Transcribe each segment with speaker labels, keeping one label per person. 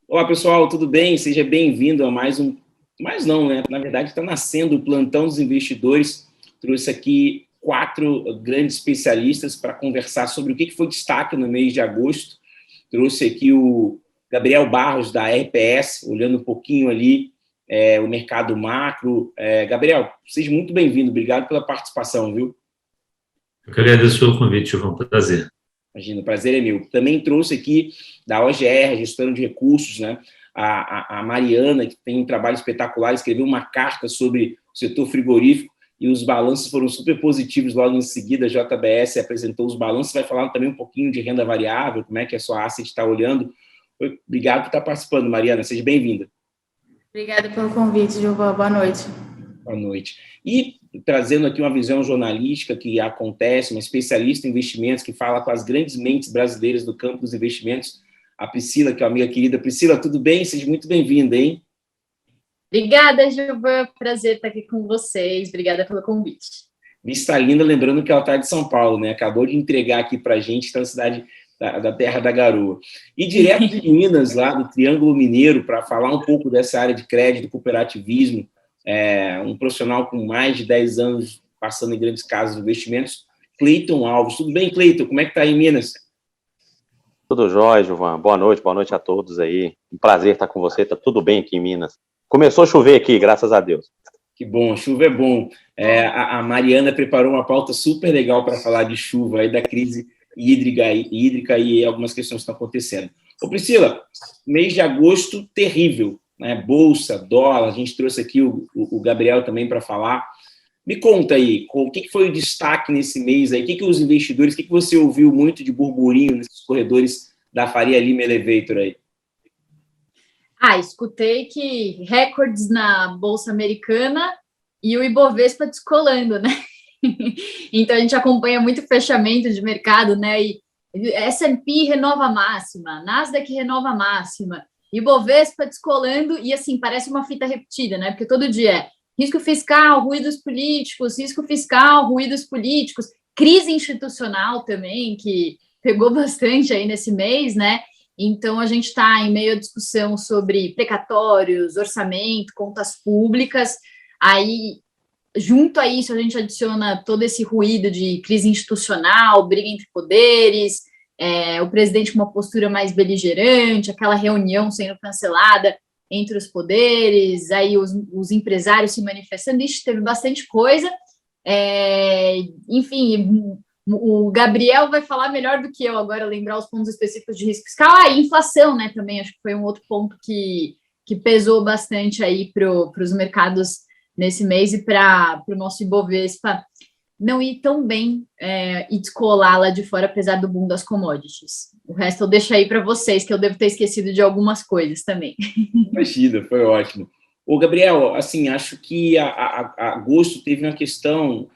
Speaker 1: Olá, pessoal, tudo bem? Seja bem-vindo a mais um... Mais não, né? Na verdade, está nascendo o Plantão dos Investidores. Trouxe aqui 4 grandes especialistas para conversar sobre o que foi destaque no mês de agosto. Trouxe aqui o Gabriel Barros, da RPS, olhando um pouquinho ali o mercado macro. Gabriel, seja muito bem-vindo. Obrigado pela participação, viu?
Speaker 2: Eu que agradeço pelo convite, João. Prazer.
Speaker 1: Imagina, o prazer é meu. Também trouxe aqui da OGR, Gestão de Recursos, né? A Mariana, que tem um trabalho espetacular, escreveu uma carta sobre o setor frigorífico e os balanços foram super positivos. Logo em seguida, a JBS apresentou os balanços, vai falar também um pouquinho de renda variável, como é que a sua asset está olhando. Obrigado por estar participando, Mariana, seja bem-vinda.
Speaker 3: Obrigada pelo convite, Gilvan. Boa noite.
Speaker 1: Boa noite. E trazendo aqui uma visão jornalística que acontece, uma especialista em investimentos que fala com as grandes mentes brasileiras do campo dos investimentos, a Priscila, que é uma amiga querida. Priscila, tudo bem? Seja muito bem-vinda, hein?
Speaker 3: Obrigada, Gilvan. Prazer estar aqui com vocês. Obrigada pelo convite.
Speaker 1: Vista linda, lembrando que ela está de São Paulo, né? Acabou de entregar aqui para a gente, está na cidade da Terra da Garoa. E direto de Minas, lá do Triângulo Mineiro, para falar um pouco dessa área de crédito, cooperativismo, um profissional com mais de 10 anos passando em grandes casas de investimentos, Cleiton Alves. Tudo bem, Cleiton? Como é que está aí em Minas?
Speaker 4: Tudo jóia, Gilvan. Boa noite a todos aí. Um prazer estar com você, tá tudo bem aqui em Minas. Começou a chover aqui, graças a Deus.
Speaker 1: Que bom, chuva é bom. A Mariana preparou uma pauta super legal para falar de chuva, aí da crise hídrica e algumas questões que estão acontecendo. Ô Priscila, mês de agosto terrível, né? Bolsa, dólar, a gente trouxe aqui o Gabriel também para falar. Me conta aí, o que foi o destaque nesse mês aí? O que os investidores, o que você ouviu muito de burburinho nesses corredores da Faria Lima Elevator aí?
Speaker 3: Escutei que recordes na Bolsa Americana e o Ibovespa descolando, né? Então a gente acompanha muito fechamento de mercado, né? E S&P renova a máxima, Nasdaq renova a máxima, Ibovespa descolando e assim, parece uma fita repetida, né? Porque todo dia é risco fiscal, ruídos políticos, risco fiscal, ruídos políticos, crise institucional também, que pegou bastante aí nesse mês, né? Então, a gente está em meio à discussão sobre precatórios, orçamento, contas públicas. Aí, junto a isso, a gente adiciona todo esse ruído de crise institucional, briga entre poderes, o presidente com uma postura mais beligerante, aquela reunião sendo cancelada entre os poderes, aí os empresários se manifestando. Isso teve bastante coisa. Enfim, o Gabriel vai falar melhor do que eu agora, lembrar os pontos específicos de risco fiscal. E inflação, né, também, acho que foi um outro ponto que pesou bastante aí para os mercados nesse mês e para o nosso Ibovespa não ir tão bem e descolar lá de fora, apesar do boom das commodities. O resto eu deixo aí para vocês, que eu devo ter esquecido de algumas coisas também.
Speaker 1: Imagina, foi ótimo. Ô, Gabriel, assim, acho que agosto teve uma questão...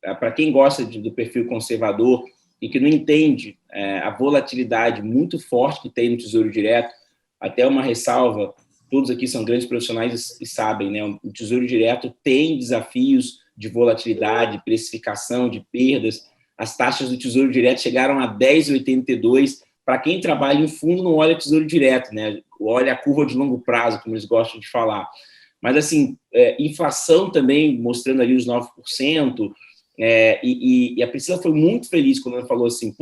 Speaker 1: para quem gosta do perfil conservador e que não entende a volatilidade muito forte que tem no Tesouro Direto, até uma ressalva, todos aqui são grandes profissionais e sabem, né? O Tesouro Direto tem desafios de volatilidade, precificação, de perdas. As taxas do Tesouro Direto chegaram a 10,82. Para quem trabalha em fundo, não olha Tesouro Direto, né? Olha a curva de longo prazo, como eles gostam de falar. Mas, assim, inflação também mostrando ali os 9%, e a Priscila foi muito feliz quando ela falou assim,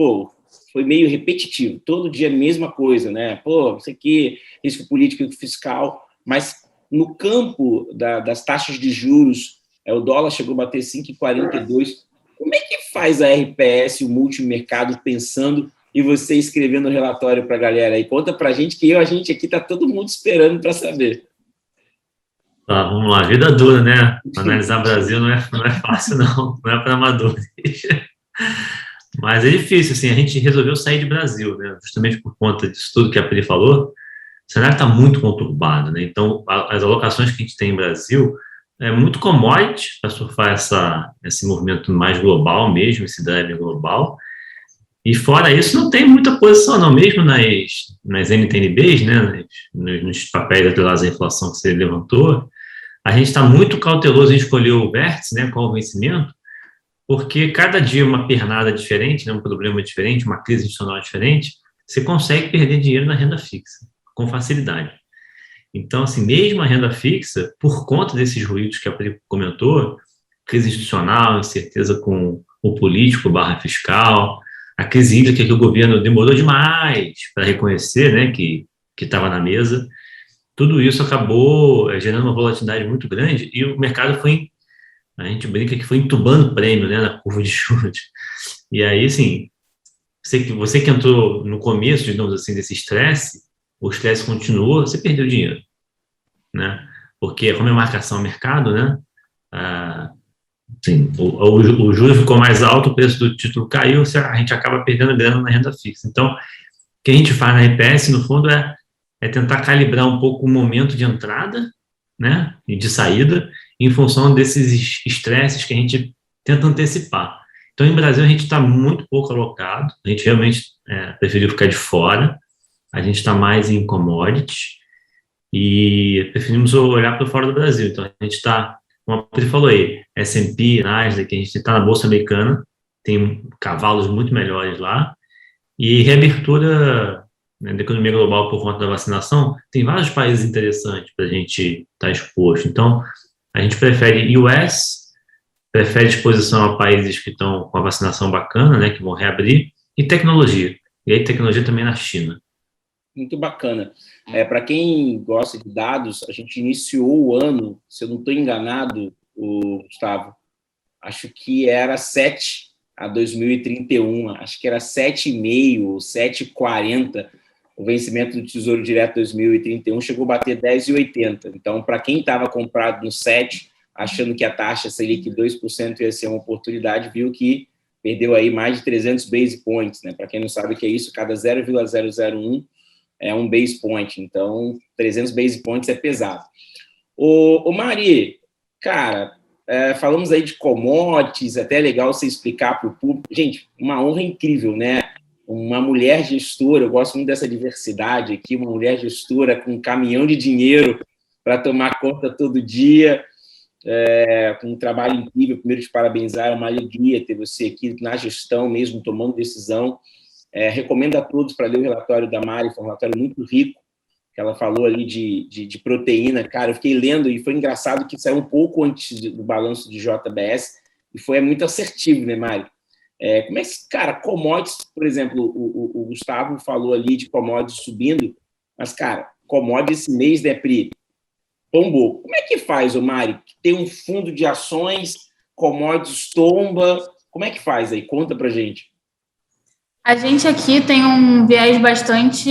Speaker 1: foi meio repetitivo, todo dia a mesma coisa, né? Isso aqui, risco político e fiscal, mas no campo das taxas de juros, o dólar chegou a bater 5,42. Como é que faz a RPS, o multimercado, pensando e você escrevendo o relatório para a galera aí? Conta para a gente, que a gente aqui está todo mundo esperando para saber.
Speaker 2: Tá, vamos lá, vida dura, né? Analisar Brasil não é fácil, não é para amadores. Mas é difícil, assim, a gente resolveu sair de Brasil, né? Justamente por conta disso tudo que a Pri falou, o cenário está muito conturbado, né? Então, as alocações que a gente tem em Brasil é muito commodity para surfar esse movimento mais global mesmo, esse drive global. E fora isso, não tem muita posição, não. Mesmo nas NTNBs, né? Nos papéis atrelados à inflação que você levantou, a gente está muito cauteloso em escolher o vértice, né? Qual o vencimento, porque cada dia uma pernada diferente, né? Um problema diferente, uma crise institucional diferente, você consegue perder dinheiro na renda fixa. com facilidade. Então, assim, mesmo a renda fixa, por conta desses ruídos que a Pri comentou, crise institucional, incerteza com o político / fiscal, a crise hídrica que o governo demorou demais para reconhecer, né, que estava na mesa, tudo isso acabou gerando uma volatilidade muito grande e o mercado foi, a gente brinca que foi entubando prêmio, né, na curva de juros. E aí, assim, você que entrou no começo, digamos assim, desse estresse, o estresse continua, você perdeu dinheiro, né? Porque como é marcação ao mercado, né? Sim, o juro ficou mais alto, o preço do título caiu, a gente acaba perdendo grana na renda fixa. Então, o que a gente faz na RPS, no fundo, é tentar calibrar um pouco o momento de entrada, né, e de saída, em função desses estresses que a gente tenta antecipar. Então, em Brasil, a gente está muito pouco alocado, a gente realmente preferiu ficar de fora, a gente está mais em commodities e preferimos olhar para fora do Brasil. Então, a gente está, como a Pri falou aí, S&P, Nasdaq, a gente está na Bolsa Americana, tem cavalos muito melhores lá, e reabertura, né, da economia global por conta da vacinação, tem vários países interessantes para a gente estar exposto. Então, a gente prefere US, prefere exposição a países que estão com a vacinação bacana, né, que vão reabrir, e tecnologia. E aí tecnologia também na China.
Speaker 1: Muito bacana. Para quem gosta de dados, a gente iniciou o ano, se eu não estou enganado, Gustavo, acho que era 7 a 2031, acho que era 7,5 ou 7,40, o vencimento do Tesouro Direto 2031 chegou a bater 10,80. Então, para quem estava comprado no 7, achando que a taxa Selic 2% ia ser uma oportunidade, viu que perdeu aí mais de 300 base points, né? Para quem não sabe o que é isso, cada 0,001 é um base point, então 300 base points é pesado. Ô Mari, cara, falamos aí de commodities, até é legal você explicar para o público. Gente, uma honra incrível, né? Uma mulher gestora, eu gosto muito dessa diversidade aqui, uma mulher gestora com um caminhão de dinheiro para tomar conta todo dia, com um trabalho incrível. Primeiro, te parabenizar, é uma alegria ter você aqui na gestão mesmo, tomando decisão. Recomendo a todos para ler o relatório da Mari, foi um relatório muito rico, que ela falou ali de proteína. Cara, eu fiquei lendo e foi engraçado que saiu um pouco antes do balanço de JBS e foi muito assertivo, né, Mari? Como é que, cara, commodities, por exemplo, o Gustavo falou ali de commodities subindo, mas, cara, commodities esse mês, né, Pri? Tombou. Como é que faz, Mari? Tem um fundo de ações, commodities tomba, como é que faz aí? Conta pra gente.
Speaker 3: A gente aqui tem um viés bastante,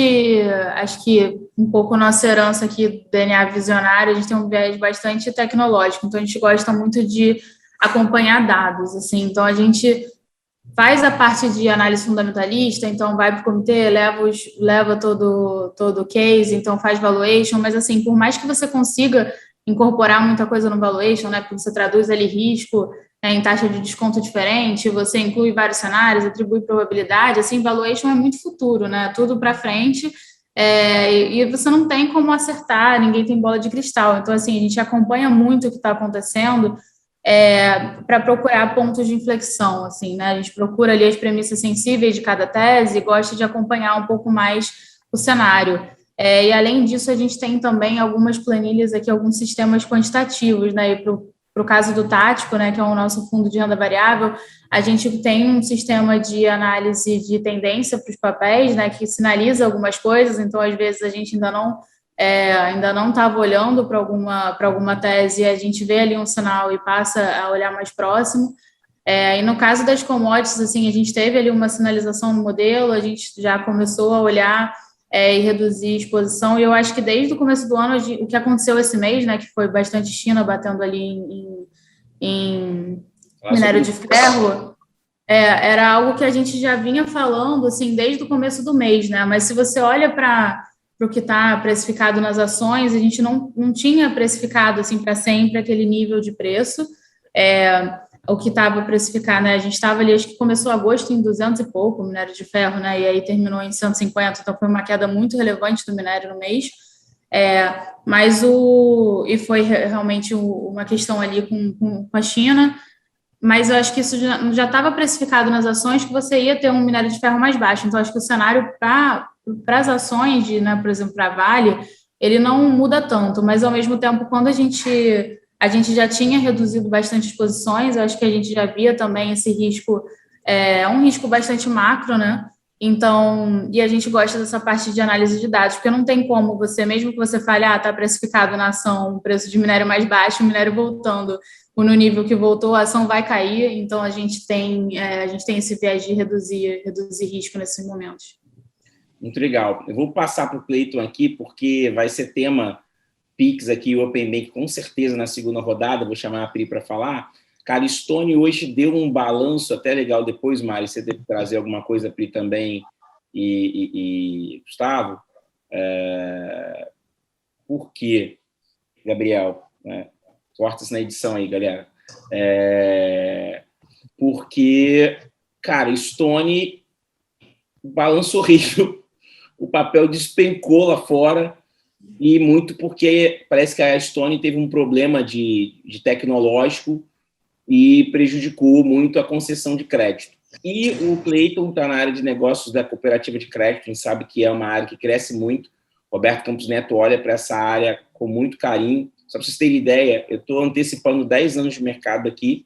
Speaker 3: acho que um pouco nossa herança aqui do DNA visionário, a gente tem um viés bastante tecnológico, então a gente gosta muito de acompanhar dados, assim, então a gente faz a parte de análise fundamentalista, então vai para o comitê, leva todo o case, então faz valuation, mas assim, por mais que você consiga incorporar muita coisa no valuation, né, porque você traduz ali risco, em taxa de desconto diferente, você inclui vários cenários, atribui probabilidade, assim, valuation é muito futuro, né, tudo para frente, e você não tem como acertar, ninguém tem bola de cristal, então assim, a gente acompanha muito o que está acontecendo, para procurar pontos de inflexão, assim, né? A gente procura ali as premissas sensíveis de cada tese e gosta de acompanhar um pouco mais o cenário. E, além disso, a gente tem também algumas planilhas aqui, alguns sistemas quantitativos, né? E para o caso do Tático, né, que é o nosso fundo de renda variável, a gente tem um sistema de análise de tendência para os papéis, né, que sinaliza algumas coisas, então, às vezes, a gente ainda não estava olhando para alguma tese, a gente vê ali um sinal e passa a olhar mais próximo. E no caso das commodities, assim, a gente teve ali uma sinalização no modelo, a gente já começou a olhar e reduzir exposição, e eu acho que desde o começo do ano, o que aconteceu esse mês, né, que foi bastante China batendo ali em minério de ferro, era algo que a gente já vinha falando, assim, desde o começo do mês, né, mas se você olha para o que está precificado nas ações, a gente não tinha precificado assim, para sempre aquele nível de preço, o que estava precificado, né? A gente estava ali, acho que começou agosto em 200 e pouco, minério de ferro, né? E aí terminou em 150, então foi uma queda muito relevante do minério no mês, e foi realmente uma questão ali com a China, mas eu acho que isso já estava precificado nas ações que você ia ter um minério de ferro mais baixo, então acho que o cenário para
Speaker 5: para as ações, né, por exemplo, para a Vale, ele não muda tanto, mas ao mesmo tempo, quando a gente já tinha reduzido bastante as posições, eu acho que a gente já via também esse risco, um risco bastante macro, né? Então, e a gente gosta dessa parte de análise de dados, porque não tem como você, mesmo que você fale, está precificado na ação o preço de minério mais baixo, o minério voltando no nível que voltou, a ação vai cair, então a gente tem esse viés de reduzir risco nesses momentos.
Speaker 1: Muito legal. Eu vou passar para o Cleiton aqui, porque vai ser tema PIX aqui, o Open Bank, com certeza na segunda rodada, vou chamar a Pri para falar. Cara, Stone hoje deu um balanço até legal depois, Mari, você deve trazer alguma coisa, Pri, também, e Gustavo. Por quê, Gabriel? Corta-se na edição aí, galera. Porque, cara, Stone, balanço horrível, o papel despencou lá fora, e muito porque parece que a Stone teve um problema de tecnológico e prejudicou muito a concessão de crédito. E o Cleiton está na área de negócios da cooperativa de crédito, a gente sabe que é uma área que cresce muito. Roberto Campos Neto olha para essa área com muito carinho. Só para vocês terem ideia, eu estou antecipando 10 anos de mercado aqui,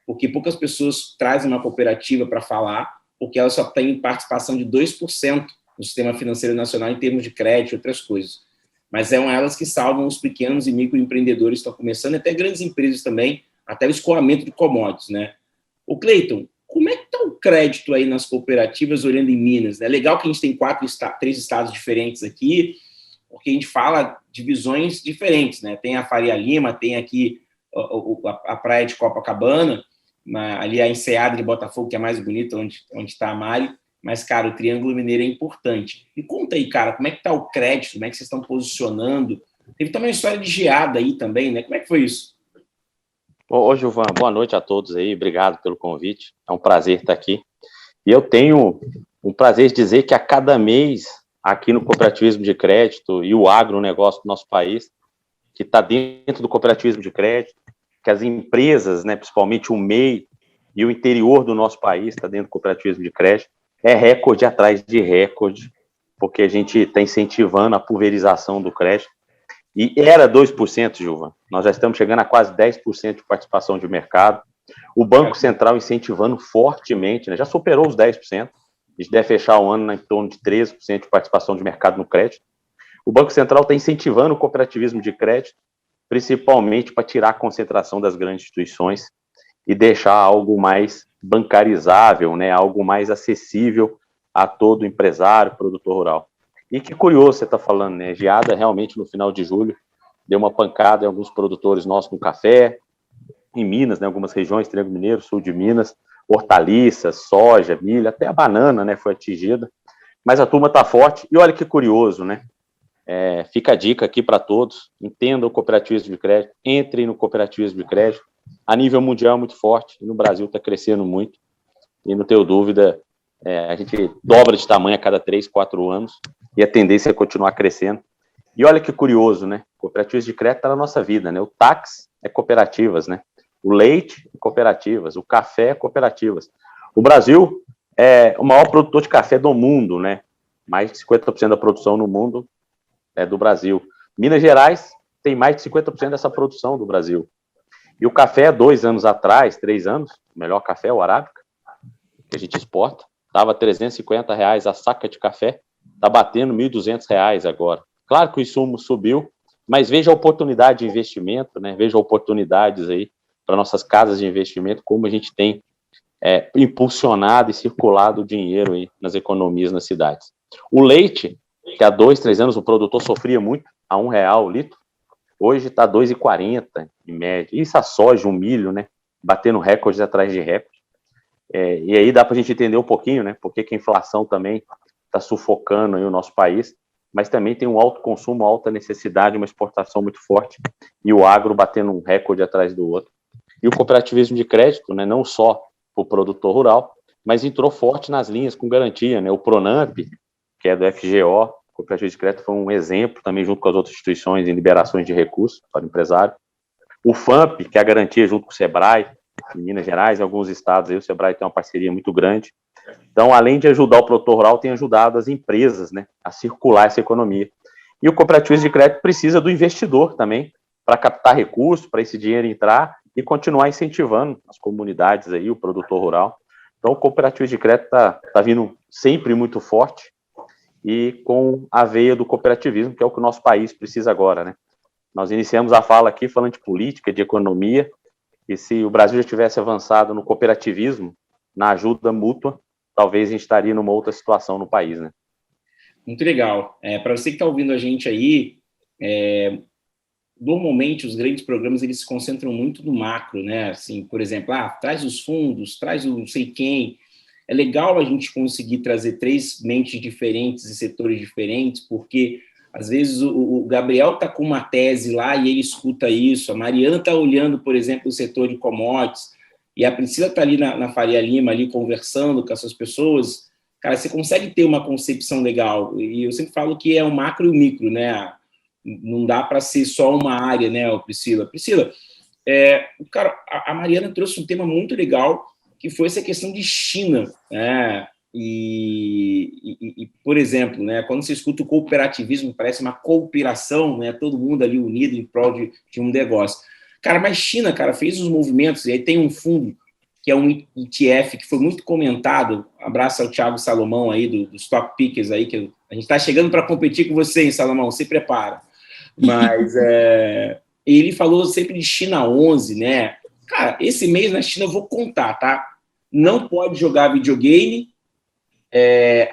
Speaker 1: porque poucas pessoas trazem uma cooperativa para falar, porque ela só tem participação de 2% no sistema financeiro nacional em termos de crédito e outras coisas. Mas são elas que salvam os pequenos e microempreendedores que estão começando, até grandes empresas também, até o escoamento de commodities, né? O Cleiton, como é que está o crédito aí nas cooperativas olhando em Minas? É legal que a gente tem 3 estados diferentes aqui, porque a gente fala de visões diferentes, né? Tem a Faria Lima, tem aqui a praia de Copacabana, ali a Enseada de Botafogo, que é mais bonita, onde está a Mari, mas, cara, o Triângulo Mineiro é importante. Me conta aí, cara, como é que está o crédito, como é que vocês estão posicionando? Teve também uma história de geada aí também, né? Como é que foi isso?
Speaker 4: Ô, Gilvan, boa noite a todos aí, obrigado pelo convite, é um prazer estar aqui. E eu tenho um prazer de dizer que a cada mês, aqui no cooperativismo de crédito e o agronegócio do nosso país, que está dentro do cooperativismo de crédito, que as empresas, né, principalmente o MEI e o interior do nosso país está dentro do cooperativismo de crédito, é recorde atrás de recorde, porque a gente está incentivando a pulverização do crédito. E era 2%, Gilvan. Nós já estamos chegando a quase 10% de participação de mercado. O Banco Central incentivando fortemente, né? Já superou os 10%. A gente deve fechar o ano em torno de 13% de participação de mercado no crédito. O Banco Central está incentivando o cooperativismo de crédito, principalmente para tirar a concentração das grandes instituições e deixar algo mais bancarizável, né? Algo mais acessível a todo empresário, produtor rural. E que curioso você está falando, né? Geada realmente no final de julho deu uma pancada em alguns produtores nossos no café, em Minas, né? Algumas regiões, Triângulo Mineiro, sul de Minas, hortaliças, soja, milho, até a banana, né? Foi atingida. Mas a turma está forte. E olha que curioso, né? Fica a dica aqui para todos, entendam o cooperativismo de crédito, entrem no cooperativismo de crédito. A nível mundial é muito forte, e no Brasil está crescendo muito. E não tenho dúvida, a gente dobra de tamanho a cada 3, 4 anos, e a tendência é continuar crescendo. E olha que curioso, né? Cooperativas de crédito está na nossa vida, né? O táxi é cooperativas, né? O leite é cooperativas, o café é cooperativas. O Brasil é o maior produtor de café do mundo, né? Mais de 50% da produção no mundo é do Brasil. Minas Gerais tem mais de 50% dessa produção do Brasil. E o café, 2 anos atrás, 3 anos, o melhor café, o Arábica, que a gente exporta, estava R$ 350 a saca de café, está batendo R$ 1.200 agora. Claro que o insumo subiu, mas veja a oportunidade de investimento, né? Veja oportunidades aí para nossas casas de investimento, como a gente tem impulsionado e circulado o dinheiro aí nas economias nas cidades. O leite, que há 2, 3 anos o produtor sofria muito, a R$1 o litro, hoje está R$ 2,40 em média. Isso a soja, o milho, né? Batendo recordes atrás de recordes. E aí dá para a gente entender um pouquinho, né? Porque que a inflação também está sufocando aí o nosso país, mas também tem um alto consumo, alta necessidade, uma exportação muito forte, e o agro batendo um recorde atrás do outro. E o cooperativismo de crédito, né? Não só para o produtor rural, mas entrou forte nas linhas com garantia, né? O Pronamp, que é do FGO, o cooperativismo de crédito foi um exemplo também junto com as outras instituições em liberações de recursos para o empresário. O FAMP, que é a garantia junto com o SEBRAE, em Minas Gerais, em alguns estados aí o SEBRAE tem uma parceria muito grande. Então, além de ajudar o produtor rural, tem ajudado as empresas, né, a circular essa economia. E o cooperativismo de crédito precisa do investidor também, para captar recursos, para esse dinheiro entrar e continuar incentivando as comunidades aí, o produtor rural. Então, o cooperativismo de crédito está vindo sempre muito forte e com a veia do cooperativismo, que é o que o nosso país precisa agora, né? Nós iniciamos a fala aqui falando de política, de economia, e se o Brasil já tivesse avançado no cooperativismo, na ajuda mútua, talvez a gente estaria numa outra situação no país, né?
Speaker 1: Muito legal. Para você que está ouvindo a gente aí, normalmente os grandes programas eles se concentram muito no macro, né? Assim, por exemplo, traz os fundos, traz o não sei quem. É legal a gente conseguir trazer 3 mentes diferentes e setores diferentes, porque às vezes o Gabriel está com uma tese lá e ele escuta isso, a Mariana está olhando, por exemplo, o setor de commodities, e a Priscila está ali na Faria Lima, ali conversando com essas pessoas. Cara, você consegue ter uma concepção legal, e eu sempre falo que é o macro e o micro, né? Não dá para ser só uma área, né, Priscila? Priscila, cara, a Mariana trouxe um tema muito legal, que foi essa questão de China, né? E, por exemplo, né, quando você escuta o cooperativismo, parece uma cooperação, né? Todo mundo ali unido em prol de um negócio. Cara, mas China, cara, fez os movimentos, e aí tem um fundo que é um ETF, que foi muito comentado. Abraço ao Thiago Salomão aí, do Stock Pickers aí, que a gente está chegando para competir com você, hein, Salomão? Se prepara. Mas ele falou sempre de China 11, né? Cara, esse mês na China, eu vou contar, tá? Não pode jogar videogame,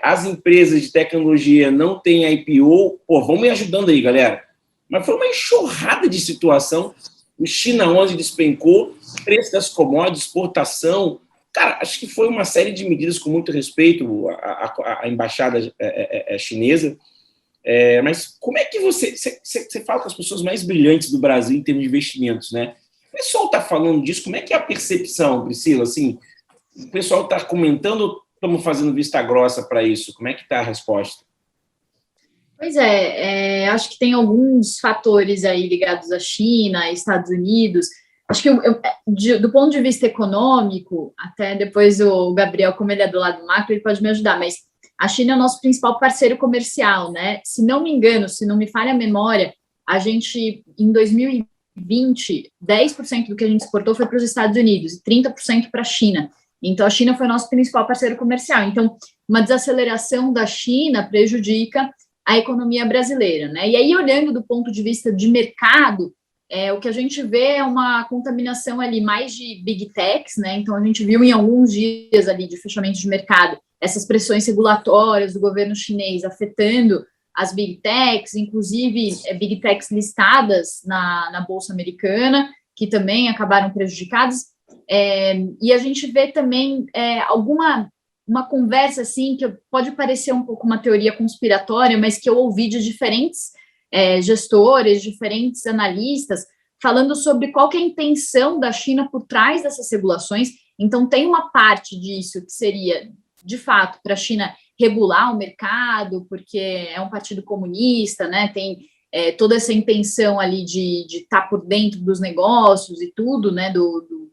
Speaker 1: as empresas de tecnologia não têm IPO. Pô, vão me ajudando aí, galera. Mas foi uma enxurrada de situação. O China 11 despencou, preço das commodities, exportação. Cara, acho que foi uma série de medidas com muito respeito à embaixada chinesa. Mas como é que você fala com as pessoas mais brilhantes do Brasil em termos de investimentos, né? O pessoal está falando disso, como é que é a percepção, Priscila? Assim, o pessoal está comentando ou estamos fazendo vista grossa para isso? Como é que está a resposta?
Speaker 3: Pois acho que tem alguns fatores aí ligados à China, Estados Unidos. Acho que do ponto de vista econômico, até depois o Gabriel, como ele é do lado macro, ele pode me ajudar, mas a China é o nosso principal parceiro comercial, né? Se não me engano, se não me falha a memória, a gente, em 2020, 10% do que a gente exportou foi para os Estados Unidos e 30% para a China. Então, a China foi o nosso principal parceiro comercial. Então, uma desaceleração da China prejudica a economia brasileira, né? E aí, olhando do ponto de vista de mercado, o que a gente vê é uma contaminação ali mais de big techs, né? Então, a gente viu em alguns dias ali de fechamento de mercado essas pressões regulatórias do governo chinês afetando as big techs, inclusive big techs listadas na Bolsa Americana, que também acabaram prejudicadas. E a gente vê também uma conversa assim, que pode parecer um pouco uma teoria conspiratória, mas que eu ouvi de diferentes gestores, diferentes analistas, falando sobre qual que é a intenção da China por trás dessas regulações. Então, tem uma parte disso que seria, de fato, para a China regular o mercado, porque é um partido comunista, né? Tem toda essa intenção ali de estar por dentro dos negócios e tudo, né? Do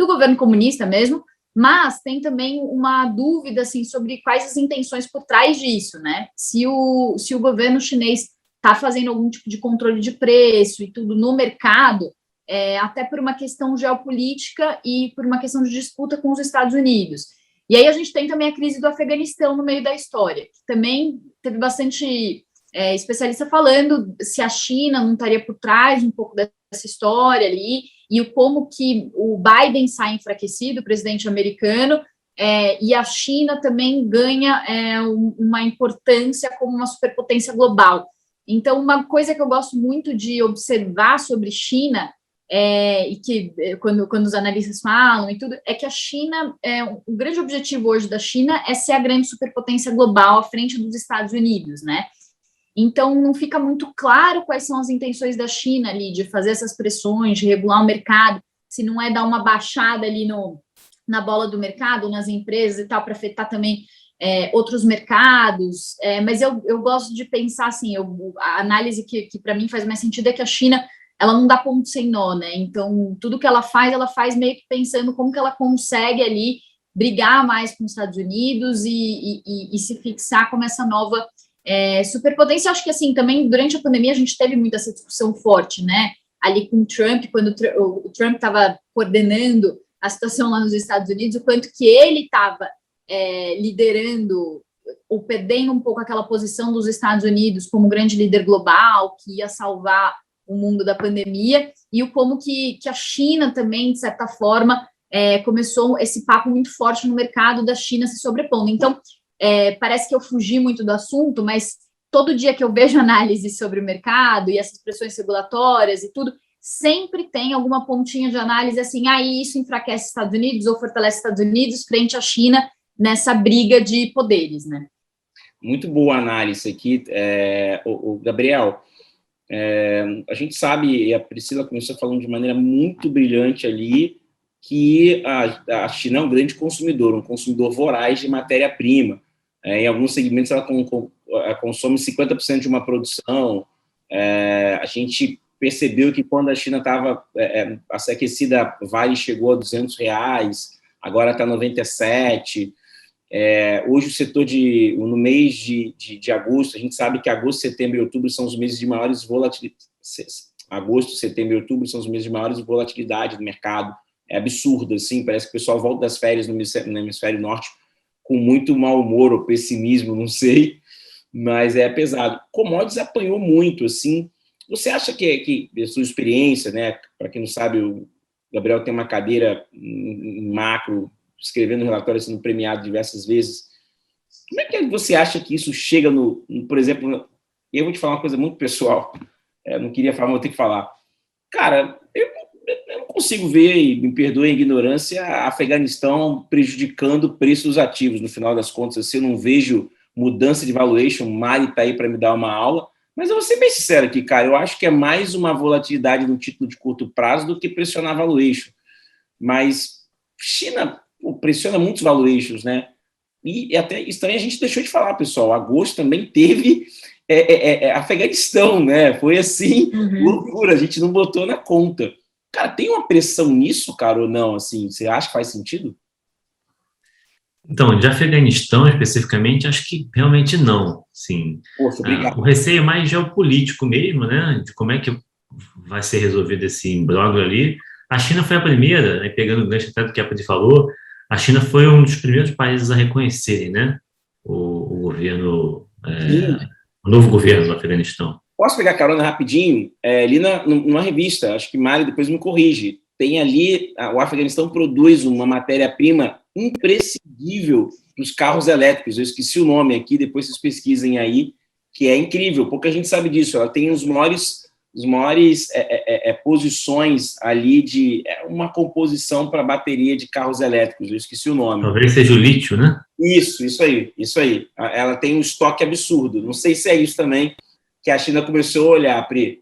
Speaker 3: governo comunista mesmo, mas tem também uma dúvida assim, sobre quais as intenções por trás disso, né? Se o governo chinês está fazendo algum tipo de controle de preço e tudo no mercado, até por uma questão geopolítica e por uma questão de disputa com os Estados Unidos. E aí a gente tem também a crise do Afeganistão no meio da história, que também teve bastante especialista falando se a China não estaria por trás um pouco dessa história ali, e como que o Biden sai enfraquecido, o presidente americano, e a China também ganha uma importância como uma superpotência global. Então, uma coisa que eu gosto muito de observar sobre China, e que quando os analistas falam e tudo, é que a China, o grande objetivo hoje da China é ser a grande superpotência global à frente dos Estados Unidos, né? Então, não fica muito claro quais são as intenções da China ali de fazer essas pressões, de regular o mercado, se não é dar uma baixada ali na bola do mercado, nas empresas e tal, para afetar também outros mercados. Mas eu gosto de pensar assim, a análise que para mim faz mais sentido é que a China, ela não dá ponto sem nó, né? Então, tudo que ela faz meio que pensando como que ela consegue ali brigar mais com os Estados Unidos e se fixar como essa nova superpotência. Acho que, assim, também durante a pandemia a gente teve muito essa discussão forte, né? Ali com o Trump, quando o Trump estava coordenando a situação lá nos Estados Unidos, o quanto que ele estava liderando ou perdendo um pouco aquela posição dos Estados Unidos como grande líder global, que ia salvar o mundo da pandemia, e o como que a China também, de certa forma, começou esse papo muito forte no mercado da China se sobrepondo. Então, parece que eu fugi muito do assunto, mas todo dia que eu vejo análise sobre o mercado e essas pressões regulatórias e tudo, sempre tem alguma pontinha de análise assim, isso enfraquece os Estados Unidos ou fortalece os Estados Unidos frente à China nessa briga de poderes, né?
Speaker 1: Muito boa análise aqui, o Gabriel. A gente sabe, e a Priscila começou falando de maneira muito brilhante ali, que a China é um grande consumidor, um consumidor voraz de matéria-prima. Em alguns segmentos ela consome 50% de uma produção. A gente percebeu que quando a China estava aquecida, a Vale chegou a R$200, agora está 97. Hoje o setor no mês de agosto, a gente sabe que agosto, setembro e outubro são os meses de maiores volatilidade. Agosto, setembro e outubro são os meses de maiores volatilidade do mercado. É absurdo, assim, parece que o pessoal volta das férias no hemisfério norte com muito mau humor ou pessimismo, não sei, mas é pesado. Commodities apanhou muito, assim. Você acha que a sua experiência, né, para quem não sabe, o Gabriel tem uma cadeira em macro, escrevendo relatório, sendo premiado diversas vezes. Como é que você acha que isso chega por exemplo, eu vou te falar uma coisa muito pessoal, não queria falar, mas vou ter que falar. Cara, eu não consigo ver, e me perdoe a ignorância, Afeganistão prejudicando o preço dos ativos, no final das contas. Assim, eu não vejo mudança de valuation, Mari está aí para me dar uma aula, mas eu vou ser bem sincero aqui, cara, eu acho que é mais uma volatilidade no título de curto prazo do que pressionar valuation. Mas China pressiona muitos valuations, né? E até isso também a gente deixou de falar, pessoal. Agosto também teve Afeganistão, né? Foi assim, loucura, a gente não botou na conta. Cara, tem uma pressão nisso, cara, ou não? Assim, você acha que faz sentido?
Speaker 2: Então, de Afeganistão, especificamente, acho que realmente não. Sim.
Speaker 1: Poxa, obrigado.
Speaker 2: O receio é mais geopolítico mesmo, né? De como é que vai ser resolvido esse imbróglio ali. A China foi a primeira, né, pegando o gancho até do que a Pri falou, a China foi um dos primeiros países a reconhecerem, né, o governo, o novo governo do Afeganistão.
Speaker 1: Posso pegar carona rapidinho? Ali numa revista, acho que Mari depois me corrige, tem ali, o Afeganistão produz uma matéria-prima imprescindível para os carros elétricos. Eu esqueci o nome aqui, depois vocês pesquisem aí, que é incrível, pouca gente sabe disso. Ela tem os maiores posições ali de uma composição para bateria de carros elétricos. Eu esqueci o nome.
Speaker 2: Talvez seja o lítio, né?
Speaker 1: Isso aí. Ela tem um estoque absurdo. Não sei se é isso também que a China começou a olhar, Pri.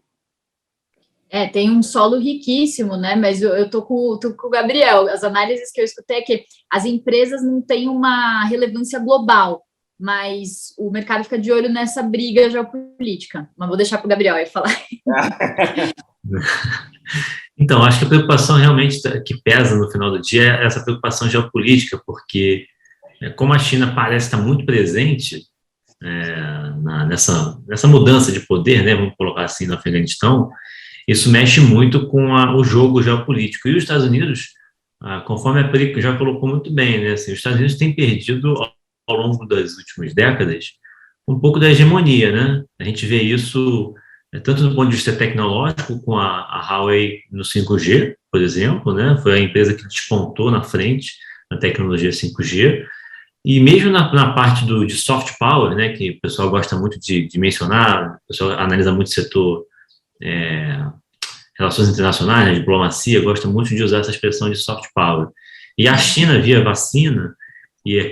Speaker 3: Tem um solo riquíssimo, né? Mas eu tô com o Gabriel. As análises que eu escutei é que as empresas não têm uma relevância global, mas o mercado fica de olho nessa briga geopolítica. Mas vou deixar para o Gabriel aí falar.
Speaker 2: Então, acho que a preocupação realmente que pesa no final do dia é essa preocupação geopolítica, porque como a China parece estar muito presente nessa mudança de poder, né, vamos colocar assim, no Afeganistão, isso mexe muito com o jogo geopolítico. E os Estados Unidos, conforme a Pri já colocou muito bem, né, assim, os Estados Unidos têm perdido ao longo das últimas décadas um pouco da hegemonia, né? A gente vê isso tanto do ponto de vista tecnológico, com a Huawei no 5G, por exemplo, né? Foi a empresa que despontou na frente na tecnologia 5G, e mesmo na parte de soft power, né, que o pessoal gosta muito de mencionar, o pessoal analisa muito o setor relações internacionais, né, diplomacia, gosta muito de usar essa expressão de soft power. E a China, via vacina, via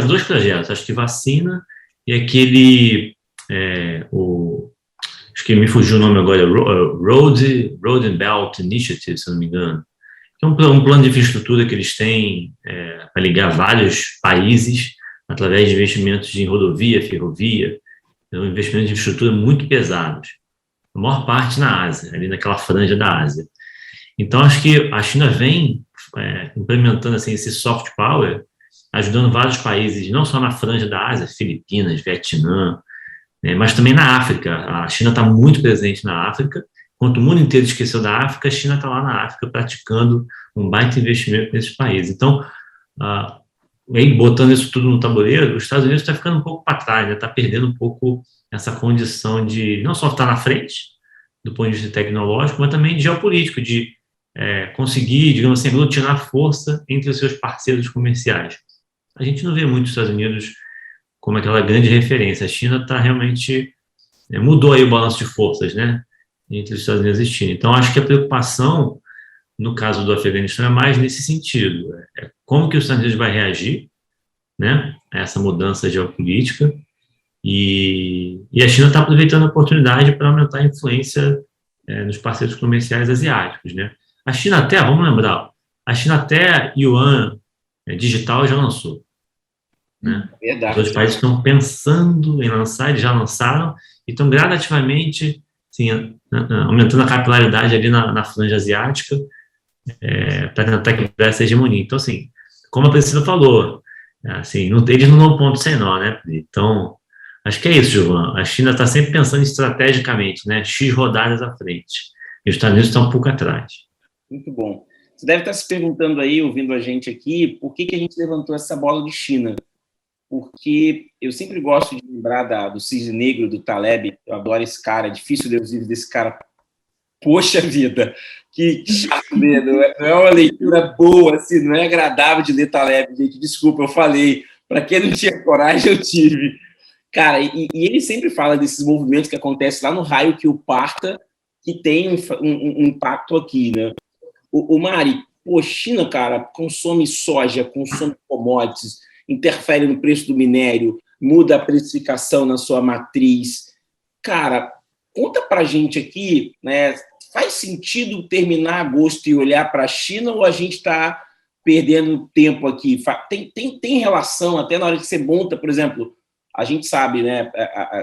Speaker 2: dois projetos, acho que vacina e aquele, acho que me fugiu o nome agora, Road and Belt Initiative, se não me engano, que é um plano de infraestrutura que eles têm para ligar vários países através de investimentos em rodovia, ferrovia, então, investimentos de infraestrutura muito pesados, a maior parte na Ásia, ali naquela franja da Ásia. Então, acho que a China vem implementando assim, esse soft power, ajudando vários países, não só na franja da Ásia, Filipinas, Vietnã, né, mas também na África. A China está muito presente na África. Enquanto o mundo inteiro esqueceu da África, a China está lá na África praticando um baita investimento nesses países. Então, botando isso tudo no tabuleiro, os Estados Unidos está ficando um pouco para trás, está perdendo um pouco essa condição de não só estar na frente, do ponto de vista tecnológico, mas também de geopolítico, de conseguir, digamos assim, aglutinar força entre os seus parceiros comerciais. A gente não vê muito os Estados Unidos como aquela grande referência. A China está realmente... mudou aí o balanço de forças, né, entre os Estados Unidos e China. Então, acho que a preocupação, no caso do Afeganistão, é mais nesse sentido. Como que os Estados Unidos vai reagir, né, a essa mudança geopolítica, e a China está aproveitando a oportunidade para aumentar a influência nos parceiros comerciais asiáticos, né. A China até, vamos lembrar, a China até Yuan digital já lançou, né.
Speaker 1: Verdade.
Speaker 2: Os outros países estão pensando em lançar, eles já lançaram, e estão gradativamente assim, aumentando a capilaridade ali na franja asiática para tentar quebrar essa hegemonia. Então, assim, como a Priscila falou, assim, eles não dão ponto sem nó, né? Então, acho que é isso, Giovana. A China está sempre pensando estrategicamente, né? X rodadas à frente. E os Estados Unidos estão um pouco atrás.
Speaker 1: Muito bom. Você deve estar se perguntando aí, ouvindo a gente aqui, por que a gente levantou essa bola de China? Porque eu sempre gosto de lembrar do Cisne Negro, do Taleb. Eu adoro esse cara, é difícil ler os livros desse cara. Poxa vida, que chato ler, não é uma leitura boa, assim, não é agradável de ler Taleb, gente, desculpa, eu falei. Para quem não tinha coragem, eu tive. Cara, e ele sempre fala desses movimentos que acontecem lá no raio que o parta, que tem um impacto aqui, né? O Mari, China, cara, consome soja, consome commodities, interfere no preço do minério, muda a precificação na sua matriz. Cara, conta pra gente aqui, né? Faz sentido terminar agosto e olhar para a China ou a gente está perdendo tempo aqui? Tem relação, até na hora que você monta, por exemplo, a gente sabe, né?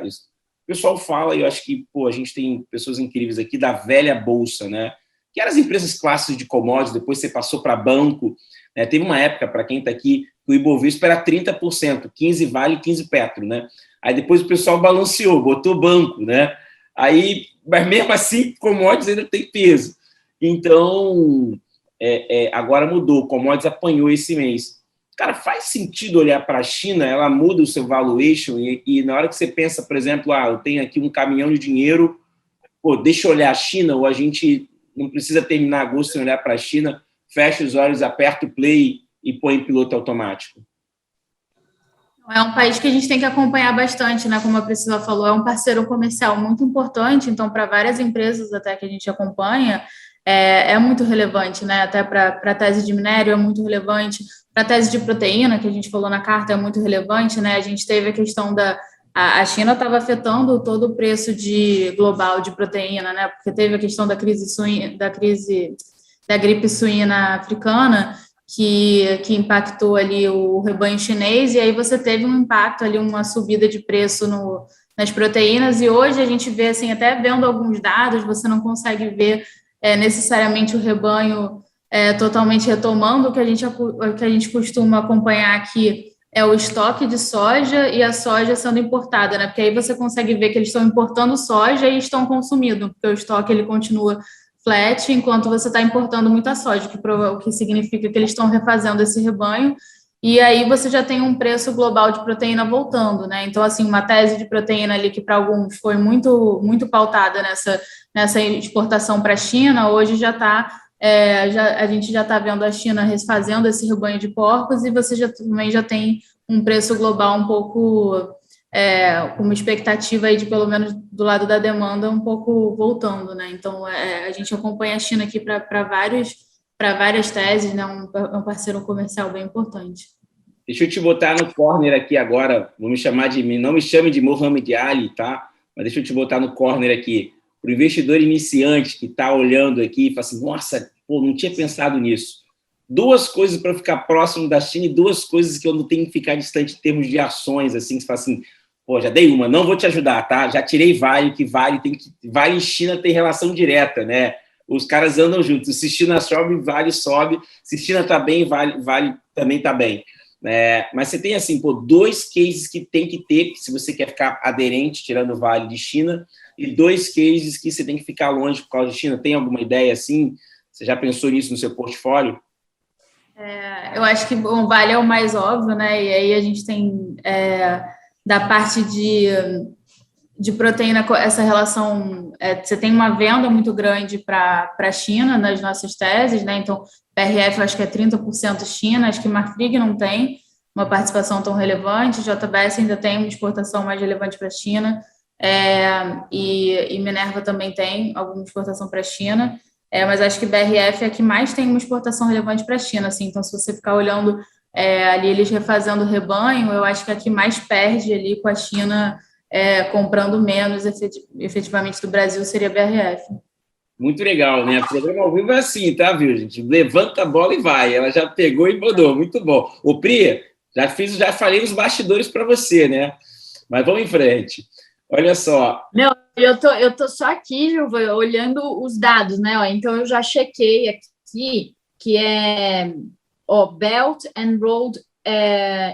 Speaker 1: O pessoal fala, e eu acho que a gente tem pessoas incríveis aqui, da velha bolsa, né? Que eram as empresas clássicas de commodities, depois você passou para banco. Né? Teve uma época, para quem está aqui, que o Ibovespa era 30%, 15 Vale, 15 Petro, né? Aí depois o pessoal balanceou, botou banco, né? Aí, mas mesmo assim, commodities ainda tem peso. Então, agora mudou, commodities apanhou esse mês. Cara, faz sentido olhar para a China, ela muda o seu valuation e na hora que você pensa, por exemplo, eu tenho aqui um caminhão de dinheiro, deixa eu olhar a China, ou a gente não precisa terminar agosto sem olhar para a China, fecha os olhos, aperta o play e põe em piloto automático.
Speaker 5: É um país que a gente tem que acompanhar bastante, né? Como a Priscila falou, é um parceiro comercial muito importante, então, para várias empresas até que a gente acompanha, é muito relevante, né? Até para a tese de minério é muito relevante, para a tese de proteína, que a gente falou na carta, é muito relevante, né? A gente teve a questão a China estava afetando todo o preço global de proteína, né? Porque teve a questão da gripe suína africana, que impactou ali o rebanho chinês, e aí você teve um impacto ali, uma subida de preço nas proteínas, e hoje a gente vê, assim, até vendo alguns dados, você não consegue ver necessariamente o rebanho totalmente retomando. O que a gente costuma acompanhar aqui é o estoque de soja e a soja sendo importada, né? Porque aí você consegue ver que eles estão importando soja e estão consumindo, porque o estoque ele continua flat, enquanto você está importando muita soja, o que significa que eles estão refazendo esse rebanho, e aí você já tem um preço global de proteína voltando, né? Então, assim, uma tese de proteína ali que para alguns foi muito, muito pautada nessa exportação para a China, hoje já está, a gente já está vendo a China refazendo esse rebanho de porcos, e você também já tem um preço global um pouco... com uma expectativa aí de, pelo menos do lado da demanda, um pouco voltando, né? Então, a gente acompanha a China aqui para várias teses, né? Um parceiro comercial bem importante.
Speaker 1: Deixa eu te botar no corner aqui agora, não me chame de Mohamed Ali, tá? Mas deixa eu te botar no corner aqui, para o investidor iniciante que está olhando aqui e fala assim, nossa, não tinha pensado nisso. 2 coisas para ficar próximo da China e 2 coisas que eu não tenho que ficar distante em termos de ações, assim, que você fala assim, já dei uma, não vou te ajudar, tá? Já tirei Vale, que Vale e China tem relação direta, né? os caras andam juntos. Se China sobe, Vale sobe. Se China está bem, Vale também está bem. Mas você tem, assim, dois cases que tem que ter, se você quer ficar aderente, tirando o Vale de China, e dois cases que você tem que ficar longe por causa de China. Tem alguma ideia, assim? Você já pensou nisso no seu portfólio?
Speaker 5: Eu acho que o Vale é o mais óbvio, né? E aí a gente tem, da parte de proteína, essa relação, você tem uma venda muito grande para a China nas nossas teses, né? Então, BRF eu acho que é 30% China, acho que Marfrig não tem uma participação tão relevante, JBS ainda tem uma exportação mais relevante para a China, e Minerva também tem alguma exportação para a China, mas acho que BRF é a que mais tem uma exportação relevante para a China, assim. Então, se você ficar olhando ali eles refazendo o rebanho, eu acho que a que mais perde ali com a China comprando menos efetivamente do Brasil seria a BRF.
Speaker 1: Muito legal, né? O programa ao vivo é assim, tá, viu, gente? Levanta a bola e vai. Ela já pegou e mandou. Muito bom. Ô, Pri, já falei os bastidores para você, né? Mas vamos em frente. Olha só.
Speaker 3: Não, eu tô só aqui, Gilva, olhando os dados, né? Ó, então, eu já chequei aqui que é Belt and Road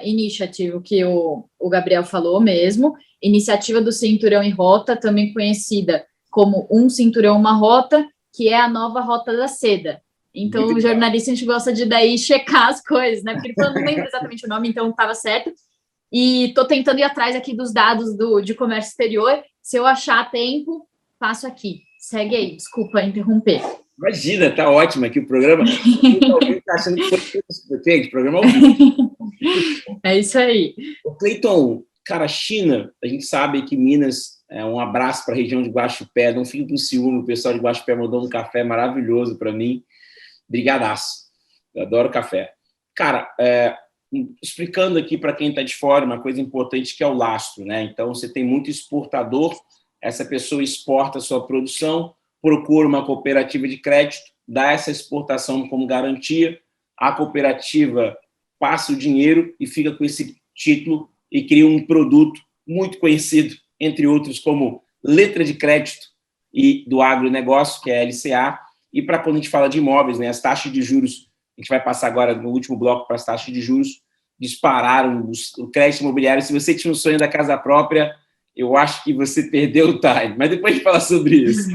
Speaker 3: Initiative, que o Gabriel falou mesmo. Iniciativa do Cinturão em Rota, também conhecida como Um Cinturão, Uma Rota, que é a nova Rota da Seda. Então, o jornalista, a gente gosta de daí checar as coisas, né? Porque ele não lembra exatamente o nome, então estava certo. E estou tentando ir atrás aqui dos dados de comércio exterior. Se eu achar a tempo, passo aqui. Segue aí, desculpa interromper.
Speaker 1: Imagina, tá ótimo aqui o programa. Tá achando que foi programa ao vivo.
Speaker 3: É isso aí.
Speaker 1: Cleiton, cara, China, a gente sabe que Minas, um abraço para a região de Guaxupé, não fique com ciúme, o pessoal de Guaxupé mandou um café maravilhoso para mim. Brigadaço. Eu adoro café. Cara, explicando aqui para quem está de fora, uma coisa importante que é o lastro, né? Então, você tem muito exportador, essa pessoa exporta a sua produção, procura uma cooperativa de crédito, dá essa exportação como garantia, a cooperativa passa o dinheiro e fica com esse título e cria um produto muito conhecido, entre outros, como letra de crédito e do agronegócio, que é a LCA. E para quando a gente fala de imóveis, né, as taxas de juros, a gente vai passar agora no último bloco para as taxas de juros, dispararam o crédito imobiliário. Se você tinha um sonho da casa própria, eu acho que você perdeu o time. Mas depois a gente fala sobre isso.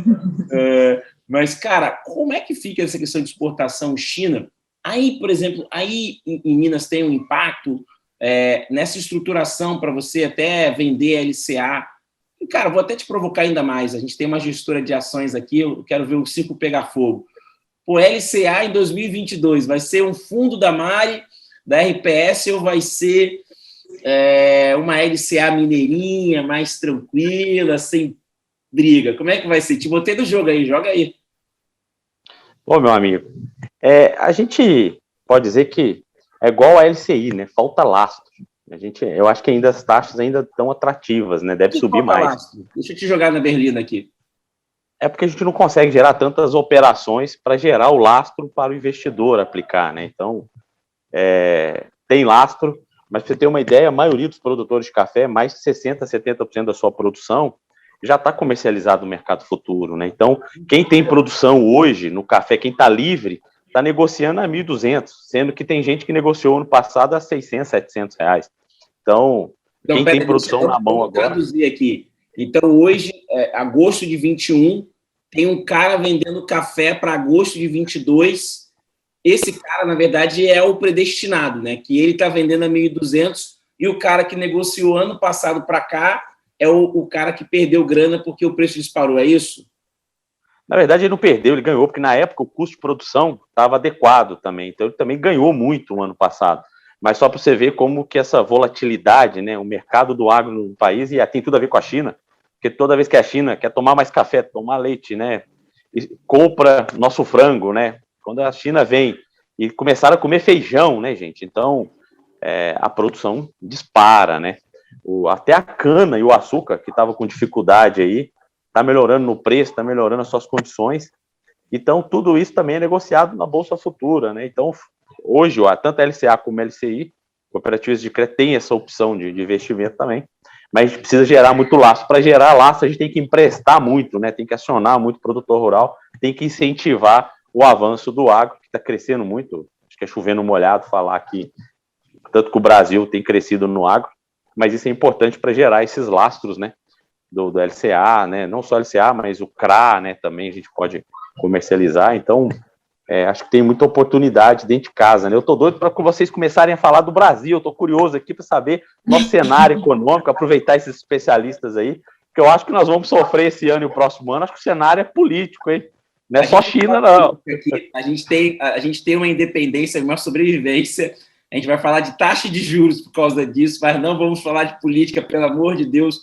Speaker 1: Mas, cara, como é que fica essa questão de exportação China? Aí, por exemplo, aí em Minas tem um impacto nessa estruturação para você até vender a LCA. E, cara, vou até te provocar ainda mais. A gente tem uma gestora de ações aqui, eu quero ver o circo pegar fogo. Pô, LCA em 2022 vai ser um fundo da Mari, da RPS, ou vai ser uma LCA mineirinha, mais tranquila, sem briga? Como é que vai ser? Te botei no jogo aí, joga aí.
Speaker 4: Bom, meu amigo, a gente pode dizer que é igual a LCI, né? Falta lastro. Eu acho que ainda as taxas ainda estão atrativas, né? Deve subir mais.
Speaker 1: Lastro? Deixa eu te jogar na berlina aqui.
Speaker 4: É porque a gente não consegue gerar tantas operações para gerar o lastro para o investidor aplicar, né? Então, tem lastro, mas para você ter uma ideia, a maioria dos produtores de café, mais de 60%, 70% da sua produção, já está comercializado no mercado futuro, né? Então, quem tem produção hoje no café, quem está livre, está negociando a 1.200, sendo que tem gente que negociou no passado a 600, 700 reais. Então, quem tem produção na mão agora...
Speaker 1: Traduzir aqui. Então, hoje, agosto de 21, tem um cara vendendo café para agosto de 22. Esse cara, na verdade, é o predestinado, né? Que ele está vendendo a 1.200 e o cara que negociou ano passado para cá é o cara que perdeu grana porque o preço disparou, é isso?
Speaker 4: Na verdade, ele não perdeu, ele ganhou, porque na época o custo de produção estava adequado também. Então, ele também ganhou muito no ano passado. Mas só para você ver como que essa volatilidade, né, o mercado do agro no país, e tem tudo a ver com a China, porque toda vez que a China quer tomar mais café, tomar leite, né, compra nosso frango, né, quando a China vem e começaram a comer feijão, né, gente, então a produção dispara, né, até a cana e o açúcar, que estava com dificuldade aí, está melhorando no preço, está melhorando as suas condições, então tudo isso também é negociado na Bolsa Futura, né, então hoje, tanto a LCA como a LCI, cooperativas de crédito, tem essa opção de investimento também, mas a gente precisa gerar muito laço. Para gerar laço, a gente tem que emprestar muito, né? Tem que acionar muito o produtor rural tem que incentivar o avanço do agro, que está crescendo muito. Acho que é chovendo molhado falar que tanto que o Brasil tem crescido no agro, mas isso é importante para gerar esses lastros, né, do LCA, né, não só LCA, mas o CRA, né, também a gente pode comercializar. Então, acho que tem muita oportunidade dentro de casa, né? Eu estou doido para que vocês começarem a falar do Brasil, eu estou curioso aqui para saber nosso cenário econômico, aproveitar esses especialistas aí, porque eu acho que nós vamos sofrer esse ano e o próximo ano, acho que o cenário é político, hein? Não é só China, não.
Speaker 1: A gente tem uma independência, uma sobrevivência, a gente vai falar de taxa de juros por causa disso, mas não vamos falar de política, pelo amor de Deus.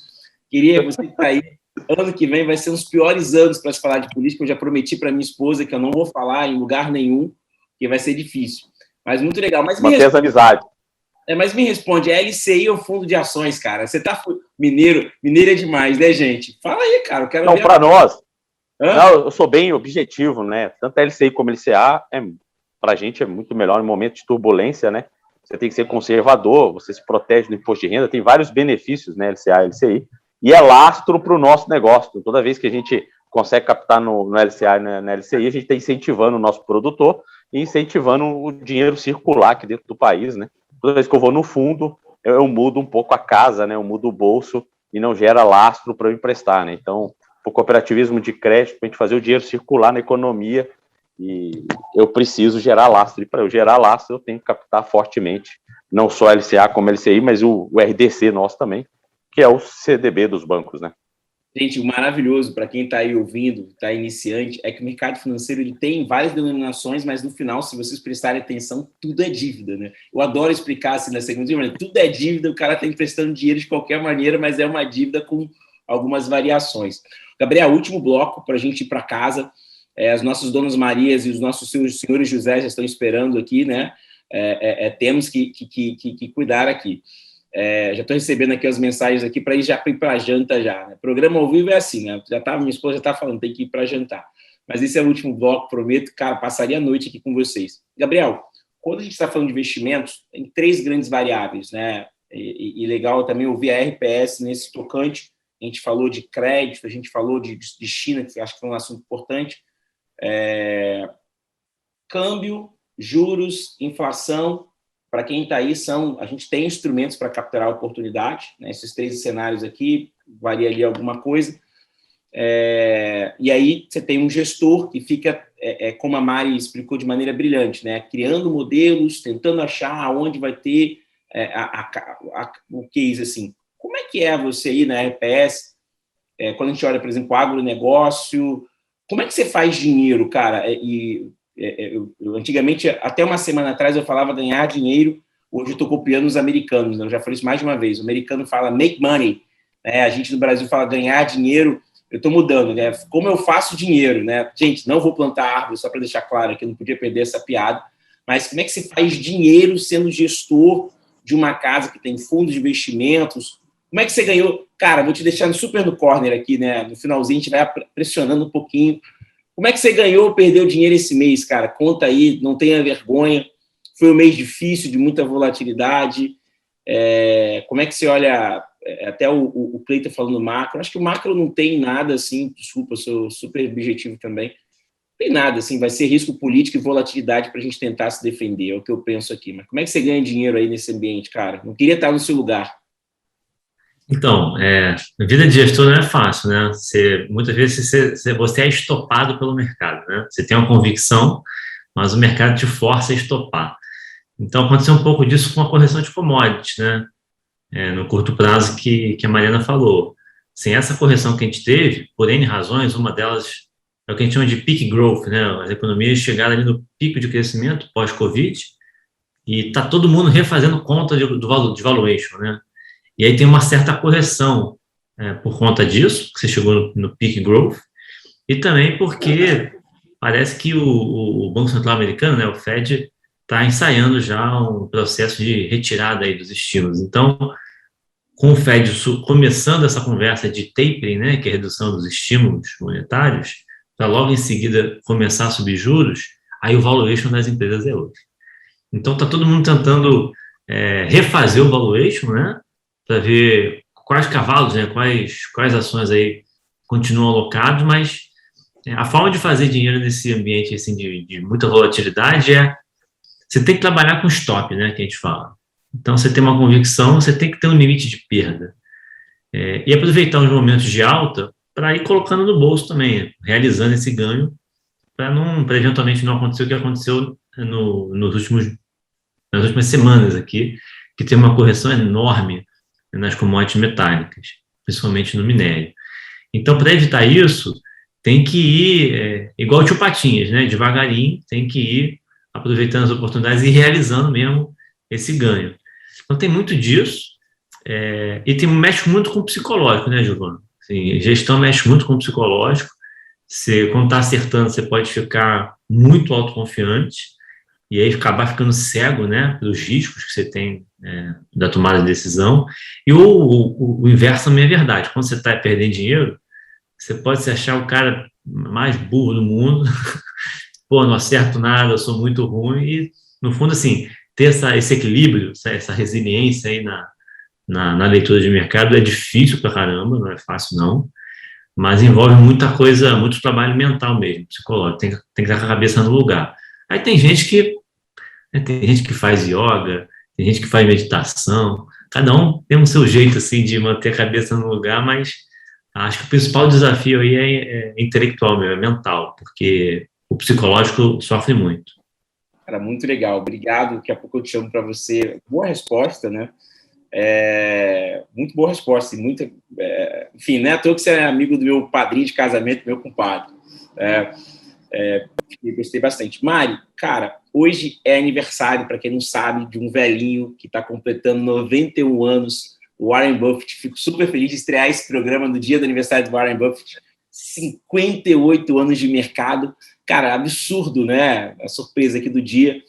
Speaker 1: Queria você estar aí. Ano que vem vai ser um dos piores anos para se falar de política. Eu já prometi para minha esposa que eu não vou falar em lugar nenhum, que vai ser difícil. Mas muito legal. Mas
Speaker 4: manter as amizades.
Speaker 1: Mas me responde, é LCI ou fundo de ações, cara? Você tá mineiro é demais, né, gente? Fala aí, cara. Eu quero
Speaker 4: não, para nós. Não, eu sou bem objetivo, né? Tanto a LCI como a LCA, para a gente é muito melhor no momento de turbulência, né? Você tem que ser conservador, você se protege do imposto de renda, tem vários benefícios, né, LCA e LCI, e é lastro para o nosso negócio. Toda vez que a gente consegue captar no LCA e na LCI, a gente está incentivando o nosso produtor e incentivando o dinheiro circular aqui dentro do país, né? Toda vez que eu vou no fundo, eu mudo um pouco a casa, né? Eu mudo o bolso e não gera lastro para eu emprestar, né? Então, o cooperativismo de crédito, para a gente fazer o dinheiro circular na economia, e eu preciso gerar lastro. E para eu gerar lastro, eu tenho que captar fortemente, não só a LCA como a LCI, mas o RDC nosso também, que é o CDB dos bancos, né?
Speaker 1: Gente, o maravilhoso para quem está aí ouvindo, está iniciante, é que o mercado financeiro ele tem várias denominações, mas no final, se vocês prestarem atenção, tudo é dívida, né? Eu adoro explicar assim na segunda semana, tudo é dívida, o cara está emprestando dinheiro de qualquer maneira, mas é uma dívida com algumas variações. Gabriel, último bloco para a gente ir para casa. As nossas donas Marias e os nossos senhores José já estão esperando aqui, né? Temos que cuidar aqui. Já estou recebendo aqui as mensagens aqui para ir para a janta já. Né? Programa ao vivo é assim, né? Minha esposa já está falando, tem que ir para jantar. Mas esse é o último bloco, prometo. Cara, passaria a noite aqui com vocês. Gabriel, quando a gente está falando de investimentos, tem 3 grandes variáveis, né? E legal também ouvir a RPS nesse tocante. A gente falou de crédito, a gente falou de China, que acho que foi um assunto importante. Câmbio, juros, inflação. Para quem está aí, a gente tem instrumentos para capturar a oportunidade, né? Esses 3 cenários aqui, varia ali alguma coisa. E aí você tem um gestor que fica, como a Mari explicou de maneira brilhante, né? Criando modelos, tentando achar onde vai ter o case, assim. Como é que é você aí na RPS, quando a gente olha, por exemplo, o agronegócio, como é que você faz dinheiro, cara? Eu, antigamente, até uma semana atrás, eu falava ganhar dinheiro, hoje eu estou copiando os americanos, né? Eu já falei isso mais de uma vez, o americano fala make money, né? A gente no Brasil fala ganhar dinheiro, eu estou mudando, né? Como eu faço dinheiro, né? Gente, não vou plantar árvore, só para deixar claro que eu não podia perder essa piada, mas como é que se faz dinheiro sendo gestor de uma casa que tem fundos de investimentos? Como é que você ganhou? Cara, vou te deixar super no corner aqui, né? No finalzinho a gente vai pressionando um pouquinho. Como é que você ganhou ou perdeu dinheiro esse mês, cara? Conta aí, não tenha vergonha. Foi um mês difícil, de muita volatilidade. Como é que você olha, até o Cleiton falando macro, acho que o macro não tem nada assim, desculpa, eu sou super objetivo também, não tem nada assim, vai ser risco político e volatilidade para a gente tentar se defender, é o que eu penso aqui. Mas como é que você ganha dinheiro aí nesse ambiente, cara? Não queria estar no seu lugar.
Speaker 2: Então, a vida de gestor não é fácil, né? Muitas vezes você é estopado pelo mercado, né? Você tem uma convicção, mas o mercado te força a estopar. Então, aconteceu um pouco disso com a correção de commodities, né? No curto prazo que a Mariana falou. Sem essa correção que a gente teve, por N razões, uma delas é o que a gente chama de peak growth, né? As economias chegaram ali no pico de crescimento pós-Covid e está todo mundo refazendo conta de valuation, né? E aí tem uma certa correção por conta disso, que você chegou no peak growth, e também porque parece que o Banco Central americano, né, o Fed, está ensaiando já um processo de retirada aí dos estímulos. Então, com o Fed começando essa conversa de tapering, né, que é a redução dos estímulos monetários, para logo em seguida começar a subir juros, aí o valuation das empresas é outro. Então, está todo mundo tentando refazer o valuation, né, para ver quais cavalos, né, quais ações aí continuam alocados, mas A forma de fazer dinheiro nesse ambiente assim, de muita volatilidade você tem que trabalhar com stop, né, que a gente fala. Então, você tem uma convicção, você tem que ter um limite de perda. E aproveitar os momentos de alta para ir colocando no bolso também, realizando esse ganho, para eventualmente não acontecer o que aconteceu nas últimas semanas aqui, que tem uma correção enorme nas commodities metálicas, principalmente no minério. Então, para evitar isso, tem que ir igual o tio Patinhas, né? Devagarinho, tem que ir aproveitando as oportunidades e realizando mesmo esse ganho. Então, tem muito disso, e mexe muito com o psicológico, né, Giovana? Assim, gestão mexe muito com o psicológico. Quando está acertando, você pode ficar muito autoconfiante e aí acabar ficando cego, né, pelos riscos que você tem da tomada de decisão. E o inverso também é verdade. Quando você está perdendo dinheiro, você pode se achar o cara mais burro do mundo. Pô, não acerto nada, eu sou muito ruim. E, no fundo, assim, ter esse equilíbrio, essa resiliência aí na leitura de mercado é difícil pra caramba, não é fácil não, mas envolve muita coisa, muito trabalho mental mesmo, psicológico, tem que estar com a cabeça no lugar. Aí tem gente que faz yoga, tem gente que faz meditação, cada um tem o seu jeito assim de manter a cabeça no lugar, mas acho que o principal desafio aí é intelectual mesmo, é mental, porque o psicológico sofre muito.
Speaker 1: Cara, muito legal, obrigado, daqui a pouco eu te chamo para você. Boa resposta, né? Muito boa resposta, enfim, né? À toa que você é amigo do meu padrinho de casamento, meu compadre. Gostei bastante. Mari, cara, hoje é aniversário, para quem não sabe, de um velhinho que está completando 91 anos, o Warren Buffett. Fico super feliz de estrear esse programa no dia do aniversário do Warren Buffett. 58 anos de mercado, cara, absurdo, né? A surpresa aqui do dia.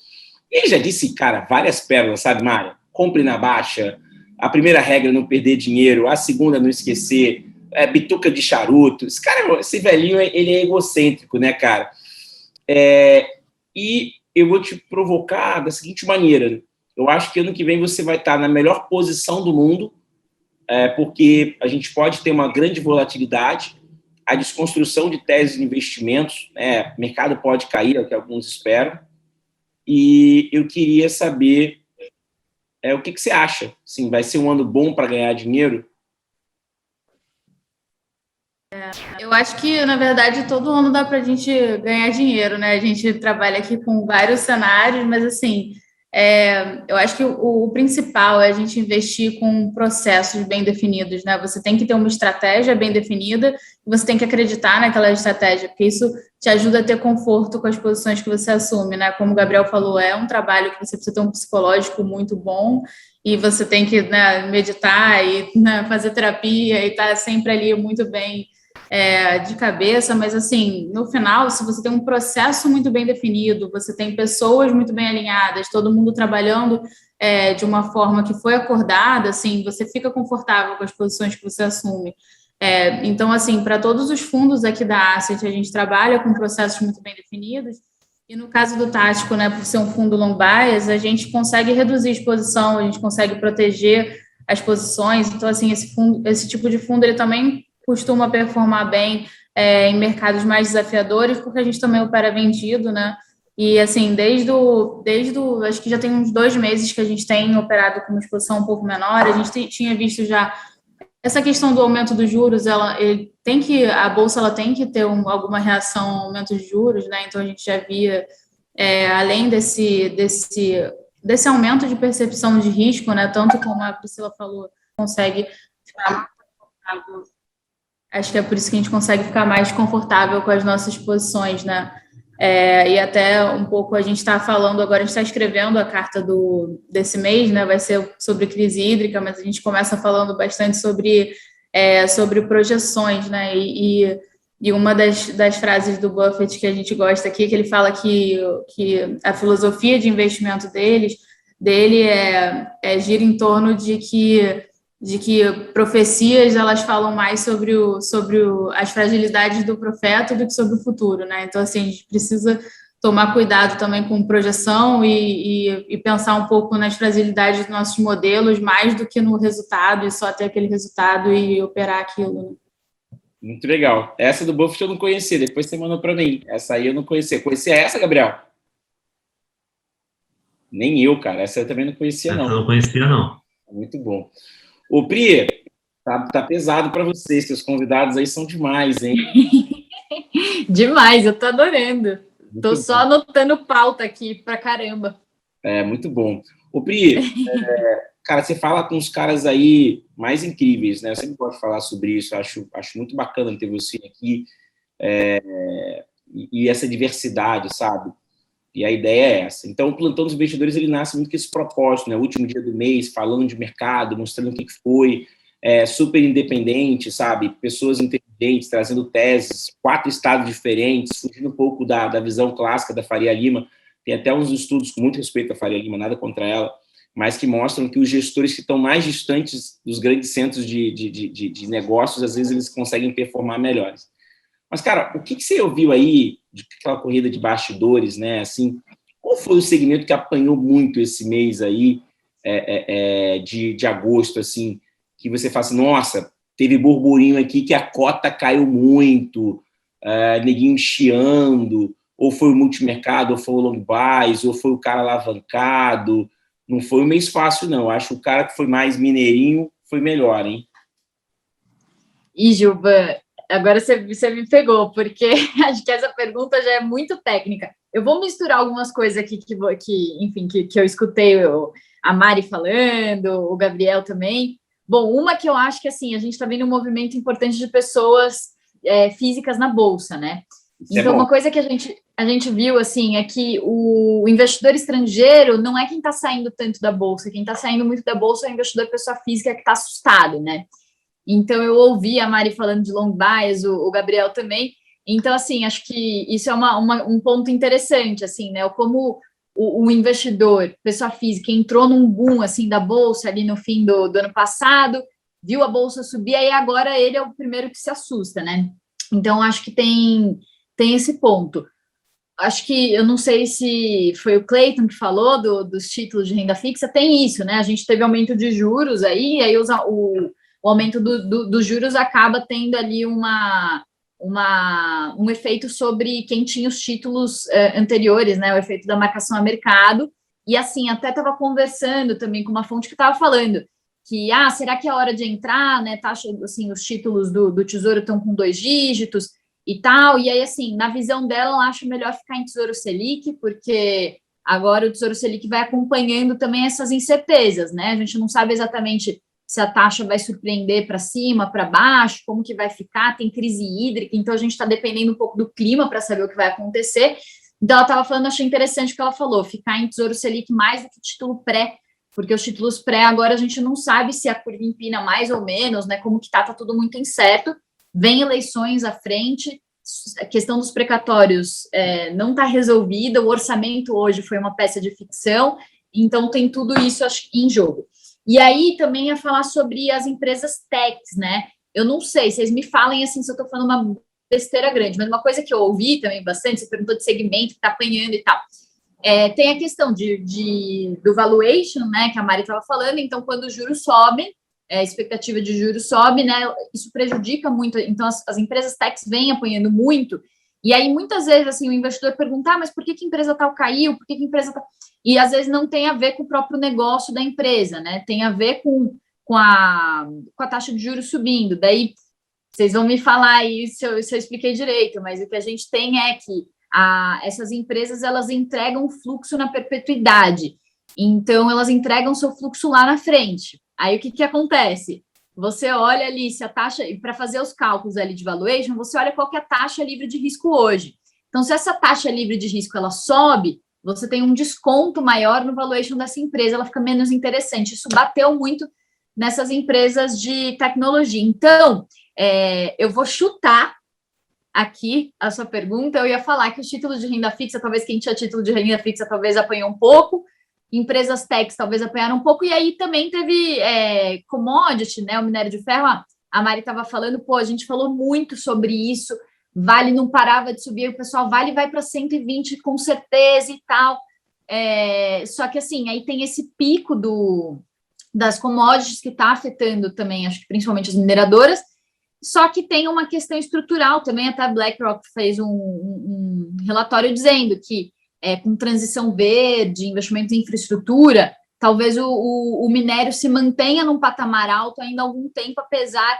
Speaker 1: E ele já disse, cara, várias pérolas, sabe, Mari? Compre na baixa. A primeira regra é não perder dinheiro, a segunda é não esquecer, bituca de charuto. Esse velhinho, ele é egocêntrico, né, cara? E eu vou te provocar da seguinte maneira. Eu acho que ano que vem você vai estar na melhor posição do mundo, porque a gente pode ter uma grande volatilidade, a desconstrução de teses de investimentos, o mercado pode cair, é o que alguns esperam, e eu queria saber o que você acha? Sim, vai ser um ano bom para ganhar dinheiro?
Speaker 5: Eu acho que, na verdade, todo ano dá para a gente ganhar dinheiro, né? A gente trabalha aqui com vários cenários, mas, assim, eu acho que o principal é a gente investir com processos bem definidos, né? Você tem que ter uma estratégia bem definida e você tem que acreditar naquela estratégia, porque isso te ajuda a ter conforto com as posições que você assume, né? Como o Gabriel falou, é um trabalho que você precisa ter um psicológico muito bom e você tem que, né, meditar e, né, fazer terapia e estar sempre ali muito bem de cabeça, mas assim, no final, se você tem um processo muito bem definido, você tem pessoas muito bem alinhadas, todo mundo trabalhando de uma forma que foi acordada, assim, você fica confortável com as posições que você assume. Então, assim, para todos os fundos aqui da Asset, a gente trabalha com processos muito bem definidos, e no caso do Tático, né, por ser um fundo long bias, a gente consegue reduzir a exposição, a gente consegue proteger as posições, então, assim, esse tipo de fundo, ele também costuma performar bem em mercados mais desafiadores, porque a gente também opera vendido, né? E, assim, acho que já tem uns 2 meses que a gente tem operado com uma exposição um pouco menor, a gente tinha visto já essa questão do aumento dos juros, a Bolsa ela tem que ter alguma reação ao aumento de juros, né? Então, a gente já via, além desse aumento de percepção de risco, né? Tanto como a Priscila falou, consegue ficar confortável. Acho que é por isso que a gente consegue ficar mais confortável com as nossas posições, né? E até um pouco a gente está falando agora, a gente está escrevendo a carta desse mês, né? Vai ser sobre crise hídrica, mas a gente começa falando bastante sobre projeções, né? E uma das frases do Buffett que a gente gosta aqui, que ele fala que a filosofia de investimento dele gira em torno de que profecias elas falam mais sobre as fragilidades do profeta do que sobre o futuro, né? Então, assim, a gente precisa tomar cuidado também com projeção e pensar um pouco nas fragilidades dos nossos modelos mais do que no resultado e só ter aquele resultado e operar aquilo, né?
Speaker 1: Muito legal. Essa do Buffett eu não conhecia, depois você mandou para mim. Essa aí eu não conhecia. Conhecia essa, Gabriel? Nem eu, cara. Essa eu também não conhecia, não.
Speaker 2: Essa eu não conhecia, não.
Speaker 1: Muito bom. Ô, Pri, tá pesado para vocês, seus convidados aí são demais, hein?
Speaker 3: Demais, eu tô adorando.
Speaker 1: Muito
Speaker 3: Tô só anotando pauta aqui pra caramba.
Speaker 1: muito bom. Ô, Pri, cara, você fala com os caras aí mais incríveis, né? Eu sempre gosto de falar sobre isso, acho muito bacana ter você aqui, e essa diversidade, sabe? E a ideia é essa. Então, o Plantão dos Investidores, ele nasce muito com esse propósito, né? O último dia do mês, falando de mercado, mostrando o que foi, super independente, sabe? Pessoas inteligentes, trazendo teses, 4 estados diferentes, fugindo um pouco da visão clássica da Faria Lima. Tem até uns estudos com muito respeito à Faria Lima, nada contra ela, mas que mostram que os gestores que estão mais distantes dos grandes centros de negócios, às vezes eles conseguem performar melhores. Mas, cara, o que você ouviu aí de aquela corrida de bastidores, né? Assim, qual foi o segmento que apanhou muito esse mês aí, de agosto, assim, que você fala assim, nossa, teve burburinho aqui que a cota caiu muito, neguinho chiando, ou foi o multimercado, ou foi o long buys, ou foi o cara alavancado. Não foi um mês fácil, não. Acho que o cara que foi mais mineirinho foi melhor, hein?
Speaker 3: E, Gilvan, agora você me pegou, porque acho que essa pergunta já é muito técnica. Eu vou misturar algumas coisas aqui que eu escutei a Mari falando, o Gabriel também. Bom, uma que eu acho que, assim, a gente está vendo um movimento importante de pessoas físicas na Bolsa, né? Então, uma coisa que a gente viu, assim, é que o investidor estrangeiro não é quem está saindo tanto da Bolsa, quem está saindo muito da Bolsa é o investidor pessoa física que está assustado, né? Então, eu ouvi a Mari falando de long bias, o Gabriel também. Então, assim, acho que isso é um ponto interessante, assim, né? Como o investidor, pessoa física, entrou num boom, assim, da Bolsa ali no fim do ano passado, viu a Bolsa subir, aí agora ele é o primeiro que se assusta, né? Então, acho que tem esse ponto. Acho que, eu não sei se foi o Clayton que falou dos títulos de renda fixa, tem isso, né? A gente teve aumento de juros aí o aumento dos juros acaba tendo ali um efeito sobre quem tinha os títulos anteriores, né? O efeito da marcação a mercado. E assim, até estava conversando também com uma fonte que estava falando que, será que é a hora de entrar, né? Taxa, assim, os títulos do Tesouro estão com 2 dígitos e tal. E aí, assim, na visão dela, ela acha melhor ficar em Tesouro Selic, porque agora o Tesouro Selic vai acompanhando também essas incertezas, né? A gente não sabe exatamente se a taxa vai surpreender para cima, para baixo, como que vai ficar, tem crise hídrica, então a gente está dependendo um pouco do clima para saber o que vai acontecer. Então, ela estava falando, achei interessante o que ela falou, ficar em Tesouro Selic mais do que título pré, porque os títulos pré agora a gente não sabe se a curva empina mais ou menos, né? Como que tá tudo muito incerto. Vem eleições à frente, a questão dos precatórios não está resolvida, o orçamento hoje foi uma peça de ficção, então tem tudo isso, acho, em jogo. E aí também ia falar sobre as empresas techs, né? Eu não sei, vocês me falem assim se eu estou falando uma besteira grande, mas uma coisa que eu ouvi também bastante, você perguntou de segmento que está apanhando e tal. Tem a questão do valuation, né, que a Mari estava falando, então quando o juro sobe, a expectativa de juros sobe, né, isso prejudica muito, então as empresas techs vêm apanhando muito, e aí muitas vezes assim, o investidor pergunta, mas por que a empresa tal caiu, por que a empresa tal... E às vezes não tem a ver com o próprio negócio da empresa, né, tem a ver com a taxa de juros subindo, daí vocês vão me falar aí se eu expliquei direito, mas o que a gente tem é que essas empresas, elas entregam fluxo na perpetuidade, então elas entregam seu fluxo lá na frente. Aí o que acontece? Você olha ali se a taxa, para fazer os cálculos ali de valuation, você olha qual que é a taxa livre de risco hoje. Então, se essa taxa livre de risco ela sobe, você tem um desconto maior no valuation dessa empresa, ela fica menos interessante. Isso bateu muito nessas empresas de tecnologia. Então, eu vou chutar aqui a sua pergunta, eu ia falar que os títulos de renda fixa, talvez quem tinha título de renda fixa talvez apanhou um pouco, empresas techs talvez apanharam um pouco, e aí também teve commodity, né, o minério de ferro, a Mari estava falando, a gente falou muito sobre isso, Vale não parava de subir, o pessoal, Vale vai para 120 com certeza e tal, só que assim, aí tem esse pico das commodities que está afetando também, acho que principalmente as mineradoras, Só que tem uma questão estrutural também, até a BlackRock fez um relatório dizendo que com transição verde, investimento em infraestrutura, talvez o minério se mantenha num patamar alto ainda há algum tempo, apesar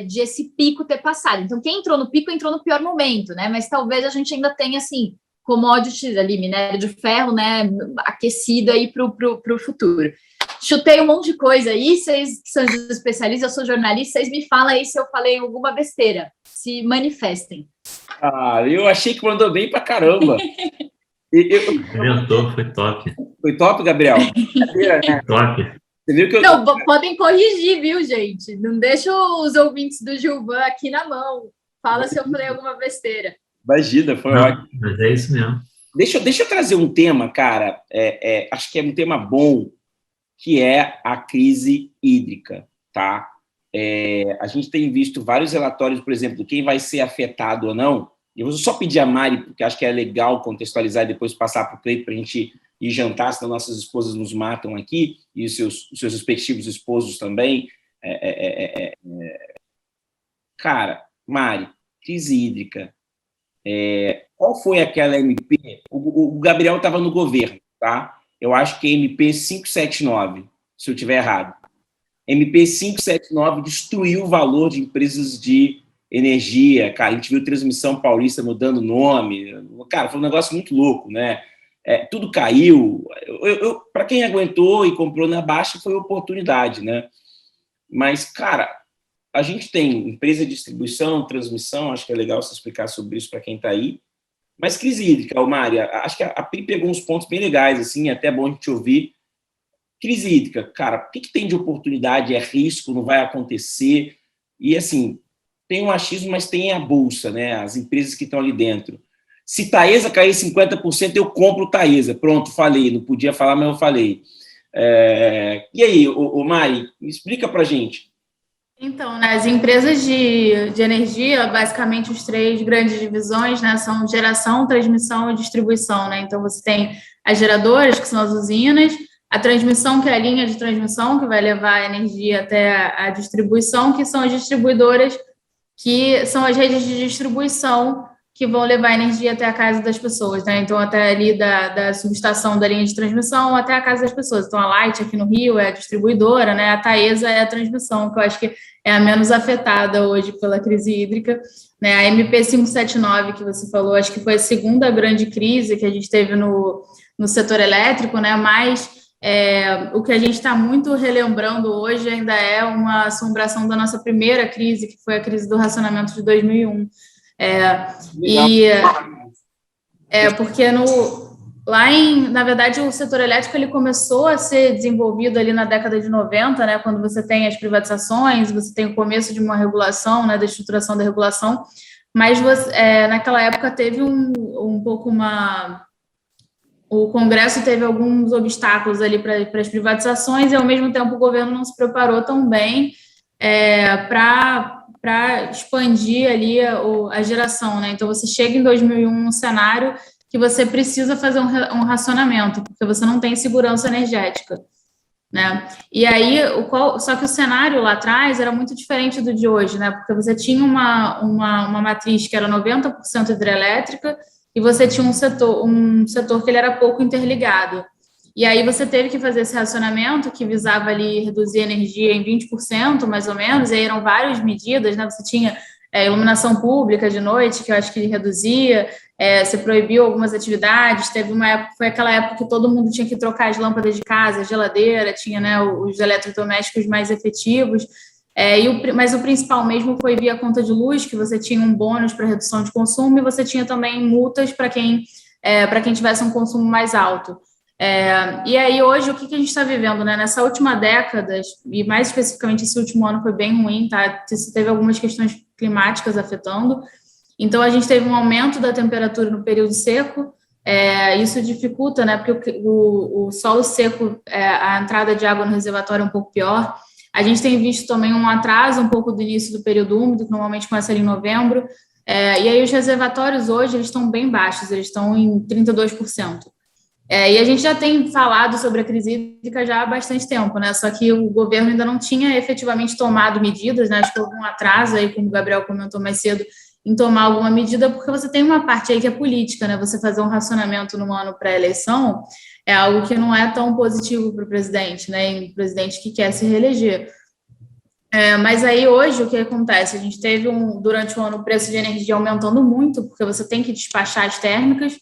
Speaker 3: de esse pico ter passado. Então, quem entrou no pico entrou no pior momento, né? Mas talvez a gente ainda tenha, assim, commodities ali, minério de ferro, né, aquecido aí para o futuro. Chutei um monte de coisa aí, vocês que são especialistas, eu sou jornalista, vocês me falam aí se eu falei alguma besteira, se manifestem.
Speaker 1: Eu achei que mandou bem pra caramba.
Speaker 2: Foi top.
Speaker 1: Foi top, Gabriel? Né?
Speaker 2: Top.
Speaker 1: Você viu que
Speaker 3: Não, podem corrigir, viu, gente? Não deixa os ouvintes do Gilvan aqui na mão. Fala se eu falei alguma besteira.
Speaker 1: Imagina, foi ótimo.
Speaker 2: Mas é isso mesmo.
Speaker 1: Deixa eu trazer um tema, cara, acho que é um tema bom, que é a crise hídrica, tá? A gente tem visto vários relatórios, por exemplo, quem vai ser afetado ou não. Eu vou só pedir a Mari, porque acho que é legal contextualizar e depois passar para o Cleiton para a gente ir jantar, senão nossas esposas nos matam aqui, e os seus respectivos esposos também. Cara, Mari, crise hídrica. Qual foi aquela MP? O Gabriel estava no governo, tá? Eu acho que é MP 579, se eu estiver errado. MP 579 destruiu o valor de empresas de energia, cara. A gente viu Transmissão Paulista mudando o nome. Cara, foi um negócio muito louco, né? Tudo caiu. Para quem aguentou e comprou na baixa, foi oportunidade, né? Mas, cara, a gente tem empresa de distribuição, transmissão, acho que é legal você explicar sobre isso para quem está aí. Mas crise hídrica, Mari, acho que a Pri pegou uns pontos bem legais, assim, é até bom a gente ouvir. Crise hídrica, cara, o que tem de oportunidade? É risco? Não vai acontecer? E, assim, tem um achismo, mas tem a bolsa, né? As empresas que estão ali dentro. Se Taesa cair 50%, eu compro Taesa. Pronto, falei. Não podia falar, mas eu falei. E aí, Mari, me explica para a gente.
Speaker 5: Então, né, as empresas de energia, basicamente os 3 grandes divisões, né, são geração, transmissão e distribuição, né? Então, você tem as geradoras, que são as usinas, a transmissão, que é a linha de transmissão, que vai levar a energia até a distribuição, que são as distribuidoras, que são as redes de distribuição que vão levar a energia até a casa das pessoas, né? Então, até ali da subestação da linha de transmissão até a casa das pessoas. Então, a Light aqui no Rio é a distribuidora, né? A Taesa é a transmissão, que eu acho que é a menos afetada hoje pela crise hídrica, né? A MP 579, que você falou, acho que foi a segunda grande crise que a gente teve no setor elétrico, né? Mas o que a gente está muito relembrando hoje ainda é uma assombração da nossa primeira crise, que foi a crise do racionamento de 2001. Porque na verdade, o setor elétrico ele começou a ser desenvolvido ali na década de 90, né, quando você tem as privatizações, você tem o começo de uma regulação, né, da estruturação da regulação, mas naquela época teve o Congresso teve alguns obstáculos ali para as privatizações e, ao mesmo tempo, o governo não se preparou tão bem para expandir ali a geração, né? Então, você chega em 2001 num cenário que você precisa fazer um racionamento, porque você não tem segurança energética, né? E aí, só que o cenário lá atrás era muito diferente do de hoje, né? Porque você tinha uma matriz que era 90% hidrelétrica e você tinha um setor que ele era pouco interligado. E aí você teve que fazer esse racionamento que visava ali reduzir a energia em 20%, mais ou menos, e aí eram várias medidas, né? Você tinha iluminação pública de noite, que eu acho que reduzia, você proibiu algumas atividades, teve uma época, foi aquela época que todo mundo tinha que trocar as lâmpadas de casa, a geladeira, tinha, né, os eletrodomésticos mais efetivos, mas o principal mesmo foi via conta de luz, que você tinha um bônus para redução de consumo e você tinha também multas para quem tivesse um consumo mais alto. E aí, hoje, o que a gente está vivendo, né? Nessa última década, e mais especificamente esse último ano foi bem ruim, tá? Teve algumas questões climáticas afetando. Então, a gente teve um aumento da temperatura no período seco, isso dificulta, né? Porque o solo seco, a entrada de água no reservatório é um pouco pior. A gente tem visto também um atraso um pouco do início do período úmido, que normalmente começa ali em novembro. E aí, os reservatórios hoje, eles estão bem baixos, eles estão em 32%. E a gente já tem falado sobre a crise hídrica já há bastante tempo, né? Só que o governo ainda não tinha efetivamente tomado medidas, né? Acho que houve um atraso aí, como o Gabriel comentou mais cedo, em tomar alguma medida, porque você tem uma parte aí que é política, né? Você fazer um racionamento num ano pré-eleição é algo que não é tão positivo para o presidente, né? E um presidente que quer se reeleger. Mas aí hoje o que acontece? A gente teve durante o ano o preço de energia aumentando muito, porque você tem que despachar as térmicas.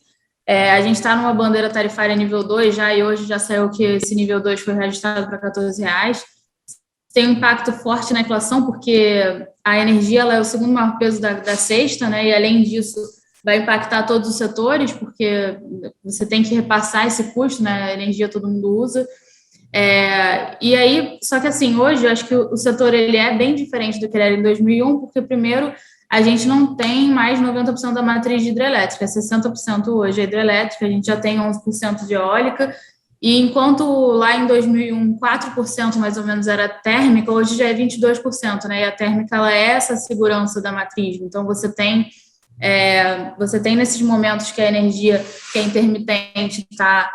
Speaker 5: A gente está numa bandeira tarifária nível 2 já, e hoje já saiu que esse nível 2 foi reajustado para R$14. Tem um impacto forte na inflação, porque a energia ela é o segundo maior peso da cesta, né? E além disso, vai impactar todos os setores, porque você tem que repassar esse custo, né? A energia todo mundo usa. E aí, só que assim, hoje eu acho que o setor ele é bem diferente do que ele era em 2001, porque primeiro a gente não tem mais 90% da matriz de hidrelétrica, 60% hoje é hidrelétrica, a gente já tem 11% de eólica, e enquanto lá em 2001 4% mais ou menos era térmica, hoje já é 22%, né? E a térmica ela é essa segurança da matriz, então você tem nesses momentos que a energia que é intermitente está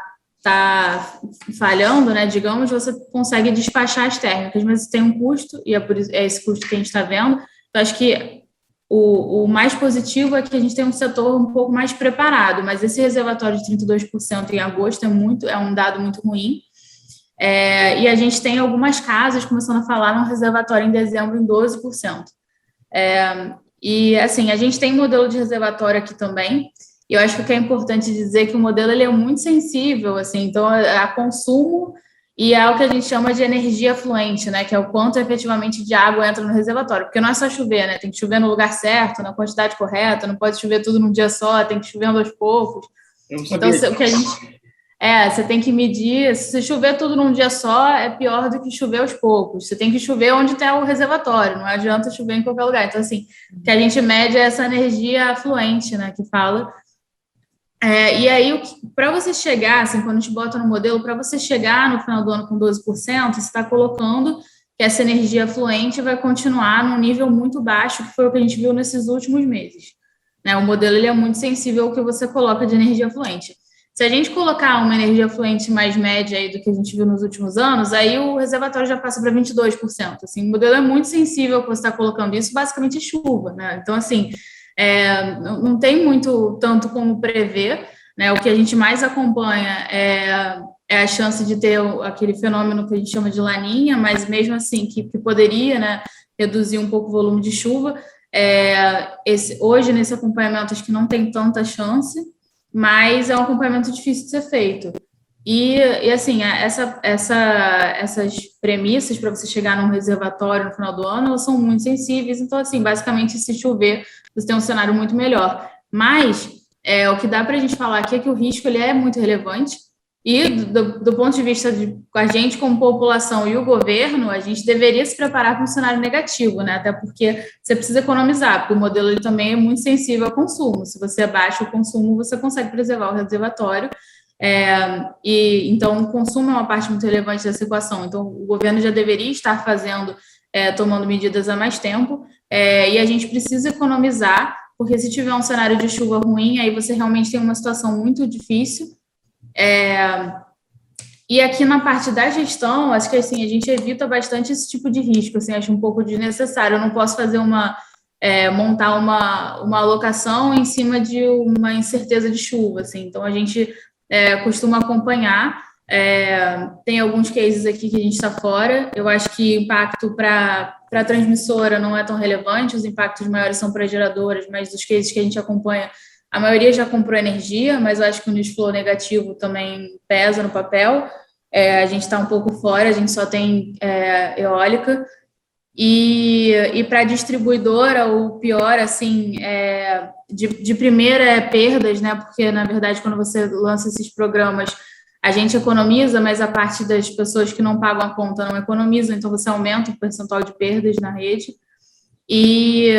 Speaker 5: falhando, né, digamos, você consegue despachar as térmicas, mas isso tem um custo, e é esse custo que a gente está vendo. Então, acho que o mais positivo é que a gente tem um setor um pouco mais preparado, mas esse reservatório de 32% em agosto é um dado muito ruim, e a gente tem algumas casas começando a falar num reservatório em dezembro em 12%. E, assim, a gente tem modelo de reservatório aqui também, e eu acho que é importante dizer que o modelo ele é muito sensível, assim, então a consumo e é o que a gente chama de energia fluente, né, que é o quanto efetivamente de água entra no reservatório, porque não é só chover, né, tem que chover no lugar certo, na quantidade correta, não pode chover tudo num dia só, tem que chover aos poucos. Então, o que a gente... você tem que medir, se chover tudo num dia só, é pior do que chover aos poucos. Você tem que chover onde está o reservatório, não adianta chover em qualquer lugar. Então, assim, o que a gente mede é essa energia fluente, né, que fala... E aí, para você chegar, assim, quando a gente bota no modelo, para você chegar no final do ano com 12%, você está colocando que essa energia fluente vai continuar num nível muito baixo, que foi o que a gente viu nesses últimos meses. Né? O modelo ele é muito sensível ao que você coloca de energia fluente. Se a gente colocar uma energia fluente mais média aí do que a gente viu nos últimos anos, aí o reservatório já passa para 22%. Assim, o modelo é muito sensível ao que você está colocando, isso basicamente é chuva. Né? Então, assim... não tem muito tanto como prever, né? O que a gente mais acompanha é a chance de ter aquele fenômeno que a gente chama de laninha, mas mesmo assim que poderia, né, reduzir um pouco o volume de chuva. Hoje, nesse acompanhamento, acho que não tem tanta chance, mas é um acompanhamento difícil de ser feito. E assim, essas premissas para você chegar num reservatório no final do ano, elas são muito sensíveis, então, assim, basicamente, se chover, você tem um cenário muito melhor. Mas o que dá para a gente falar aqui é que o risco ele é muito relevante, e do ponto de vista de a gente como população e o governo, a gente deveria se preparar para um cenário negativo, né? Até porque você precisa economizar, porque o modelo ele também é muito sensível ao consumo. Se você abaixa o consumo, você consegue preservar o reservatório. Então, o consumo é uma parte muito relevante dessa equação. Então, o governo já deveria estar tomando medidas há mais tempo, e a gente precisa economizar, porque se tiver um cenário de chuva ruim, aí você realmente tem uma situação muito difícil. E aqui na parte da gestão, acho que assim, a gente evita bastante esse tipo de risco, assim, acho um pouco desnecessário. Eu não posso fazer montar uma alocação em cima de uma incerteza de chuva, assim. Então, a gente costuma acompanhar. Tem alguns cases aqui que a gente está fora. Eu acho que o impacto para a transmissora não é tão relevante, os impactos maiores são para geradoras, mas dos cases que a gente acompanha, a maioria já comprou energia, mas eu acho que o news flow negativo também pesa no papel. A gente está um pouco fora, a gente só tem eólica. E para a distribuidora, o pior, assim, de primeira é perdas, né? Porque, na verdade, quando você lança esses programas, a gente economiza, mas a parte das pessoas que não pagam a conta não economizam, então você aumenta o percentual de perdas na rede. E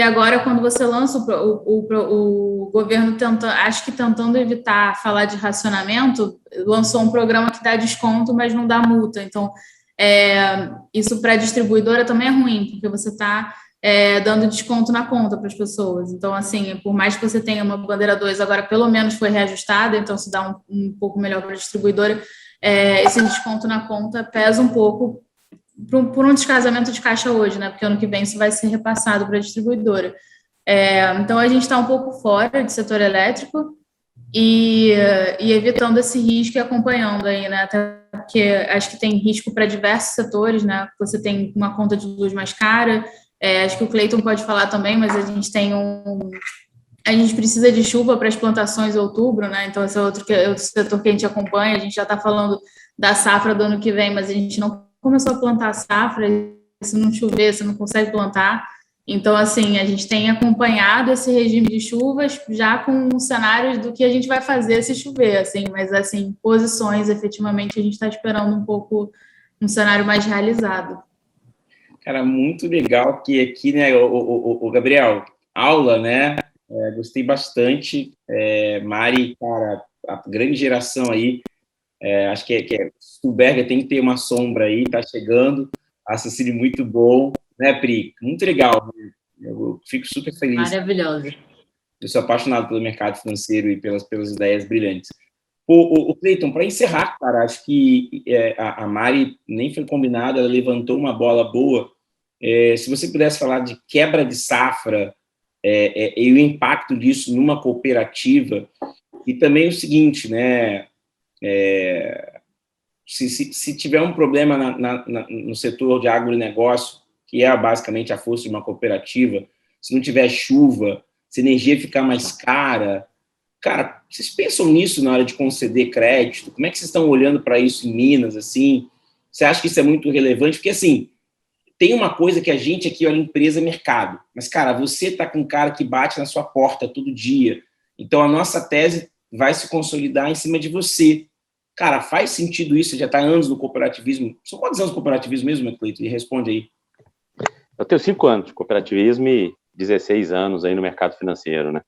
Speaker 5: agora, quando você lança o governo tentando evitar falar de racionamento, lançou um programa que dá desconto, mas não dá multa. Então, isso para a distribuidora também é ruim, porque você está dando desconto na conta para as pessoas. Então, assim, por mais que você tenha uma bandeira 2, agora pelo menos foi reajustada, então se dá um pouco melhor para a distribuidora, esse desconto na conta pesa um pouco por um descasamento de caixa hoje, né? Porque ano que vem isso vai ser repassado para a distribuidora. Então, a gente está um pouco fora do setor elétrico e evitando esse risco e acompanhando aí, né? Até porque acho que tem risco para diversos setores, né? Você tem uma conta de luz mais cara, acho que o Cleiton pode falar também, mas a gente tem a gente precisa de chuva para as plantações em outubro, né? Então, esse é outro setor que a gente acompanha. A gente já está falando da safra do ano que vem, mas a gente não começou a plantar a safra. Se não chover, você não consegue plantar. Então, assim, a gente tem acompanhado esse regime de chuvas já com cenários do que a gente vai fazer se chover, assim, mas, assim, posições, efetivamente, a gente está esperando um pouco um cenário mais realizado.
Speaker 1: Cara, muito legal que aqui, né, o Gabriel, aula, né, gostei bastante, Mari, cara, a grande geração aí, acho que Stuberger tem que ter uma sombra aí, tá chegando, raciocínio muito bom, né, Pri? Muito legal, eu fico super feliz.
Speaker 3: Maravilhoso.
Speaker 1: Eu sou apaixonado pelo mercado financeiro e pelas ideias brilhantes. O Cleiton, para encerrar, cara, acho que a Mari nem foi combinada, ela levantou uma bola boa. Se você pudesse falar de quebra de safra e o impacto disso numa cooperativa, e também o seguinte, né? Se tiver um problema no setor de agronegócio, que é basicamente a força de uma cooperativa, se não tiver chuva, se a energia ficar mais cara, cara, vocês pensam nisso na hora de conceder crédito? Como é que vocês estão olhando para isso em Minas, assim? Você acha que isso é muito relevante? Porque, assim, tem uma coisa que a gente aqui olha empresa mercado, mas, cara, você está com um cara que bate na sua porta todo dia, então a nossa tese vai se consolidar em cima de você. Cara, faz sentido isso? Você já está há anos no cooperativismo. São quantos anos no cooperativismo mesmo, Cleiton? E responde aí.
Speaker 4: Eu tenho 5 anos de cooperativismo e 16 anos aí no mercado financeiro, né?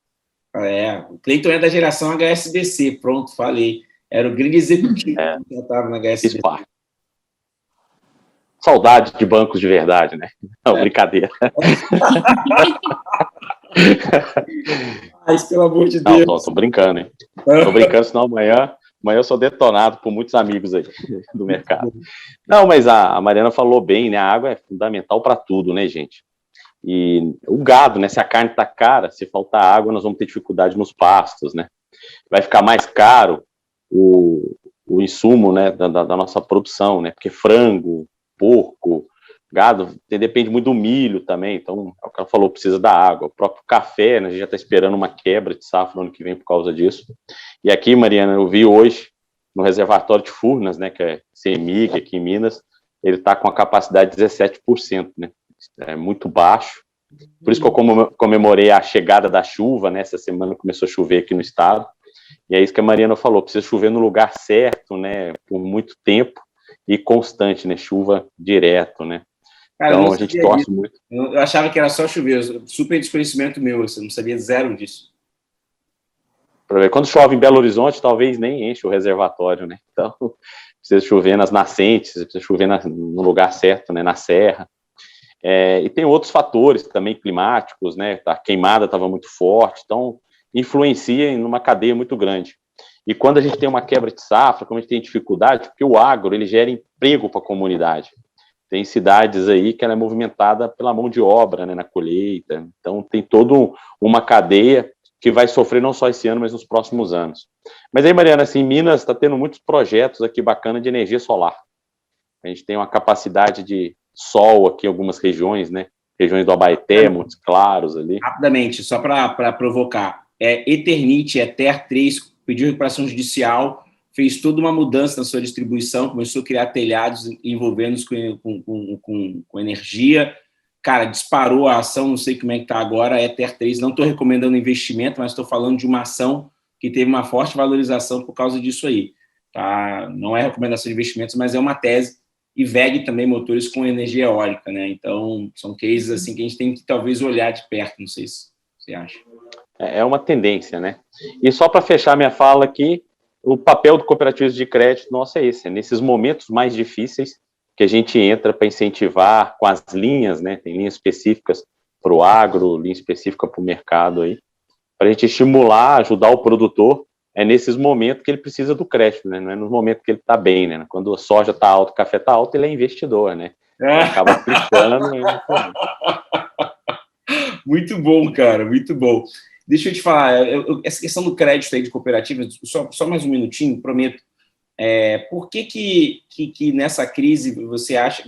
Speaker 1: O Cleiton é da geração HSBC, pronto, falei. Era o grande executivo que estava na HSBC.
Speaker 4: Saudade de bancos de verdade, né? Não, brincadeira.
Speaker 1: Mas, pelo amor de Deus.
Speaker 4: Não, tô brincando, hein? Tô brincando, senão amanhã eu sou detonado por muitos amigos aí do mercado. Não, mas a Mariana falou bem, né? A água é fundamental para tudo, né, gente? E o gado, né? Se a carne tá cara, se faltar água, nós vamos ter dificuldade nos pastos, né? Vai ficar mais caro o insumo, né, da nossa produção, né? Porque frango, porco, gado, depende muito do milho também, então, é o que ela falou, precisa da água. O próprio café, né, a gente já está esperando uma quebra de safra no ano que vem por causa disso. E aqui, Mariana, eu vi hoje, no reservatório de Furnas, né, que é CEMIG, aqui em Minas, ele está com a capacidade de 17%, né, é muito baixo. Por isso que eu comemorei a chegada da chuva, né, essa semana começou a chover aqui no estado, e é isso que a Mariana falou, precisa chover no lugar certo, né, por muito tempo, e constante, né, chuva direto, né.
Speaker 1: Cara,
Speaker 4: então a gente torce muito.
Speaker 1: Eu achava que era só chover, super desconhecimento meu, eu não sabia zero disso.
Speaker 4: Quando chove em Belo Horizonte, talvez nem enche o reservatório, né? Então, precisa chover nas nascentes, precisa chover no lugar certo, né? Na serra. E tem outros fatores também climáticos, né? A queimada estava muito forte, então influencia em uma cadeia muito grande. E quando a gente tem uma quebra de safra, como a gente tem dificuldade, porque o agro, ele gera emprego para a comunidade. Tem cidades aí que ela é movimentada pela mão de obra, né, na colheita. Então, tem toda uma cadeia que vai sofrer não só esse ano, mas nos próximos anos. Mas aí, Mariana, assim, em Minas está tendo muitos projetos aqui bacanas de energia solar. A gente tem uma capacidade de sol aqui em algumas regiões, né? Regiões do Abaeté, Montes Claros ali.
Speaker 1: Rapidamente, só para provocar. Eternit, Eter 3, pediu recuperação judicial, fez toda uma mudança na sua distribuição, começou a criar telhados envolvendo-os com energia. Cara, disparou a ação, não sei como é que está agora, Ether 3. Não estou recomendando investimento, mas estou falando de uma ação que teve uma forte valorização por causa disso aí. Tá? Não é recomendação de investimentos, mas é uma tese. E VEG também, motores com energia eólica, né? Então, são cases assim que a gente tem que talvez olhar de perto, não sei se você acha.
Speaker 4: É uma tendência, né? E só para fechar minha fala aqui, o papel do cooperativismo de crédito nosso é esse, nesses momentos mais difíceis que a gente entra para incentivar com as linhas, né? Tem linhas específicas o agro, linha específica para o mercado aí, para a gente estimular, ajudar o produtor, nesses momentos que ele precisa do crédito, né? Não é no momento que ele está bem, né? Quando a soja está alta, o café está alto, ele é investidor, né? Ele acaba aplicando.
Speaker 1: Muito bom, cara, muito bom. Deixa eu te falar, essa questão do crédito aí de cooperativa, só mais um minutinho, prometo. Por que nessa crise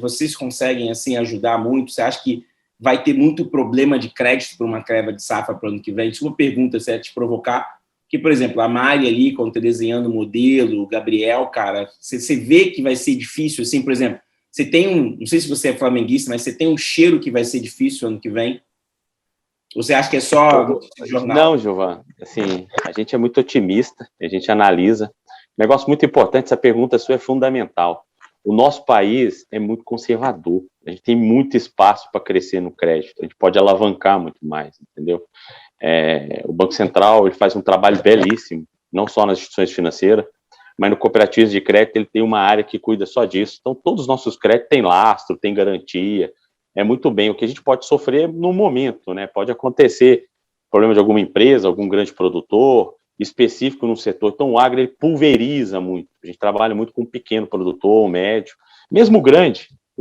Speaker 1: vocês conseguem assim ajudar muito? Você acha que vai ter muito problema de crédito para uma creva de safra para o ano que vem? Isso é uma pergunta, se é te provocar. Que, por exemplo, a Mari ali, quando está desenhando o modelo, o Gabriel, cara, você vê que vai ser difícil, assim, por exemplo, você tem não sei se você é flamenguista, mas você tem um cheiro que vai ser difícil ano que vem? Ou você acha que é só jornal?
Speaker 4: Não, Gilvan, assim, a gente é muito otimista, a gente analisa. Um negócio muito importante, essa pergunta sua é fundamental. O nosso país é muito conservador, a gente tem muito espaço para crescer no crédito, a gente pode alavancar muito mais, entendeu? O Banco Central ele faz um trabalho belíssimo, não só nas instituições financeiras, mas no cooperativismo de crédito ele tem uma área que cuida só disso. Então, todos os nossos créditos têm lastro, têm garantia, muito bem. O que a gente pode sofrer no momento, né? Pode acontecer problema de alguma empresa, algum grande produtor, específico no setor. Então, o agro ele pulveriza muito. A gente trabalha muito com um pequeno produtor, um médio, mesmo o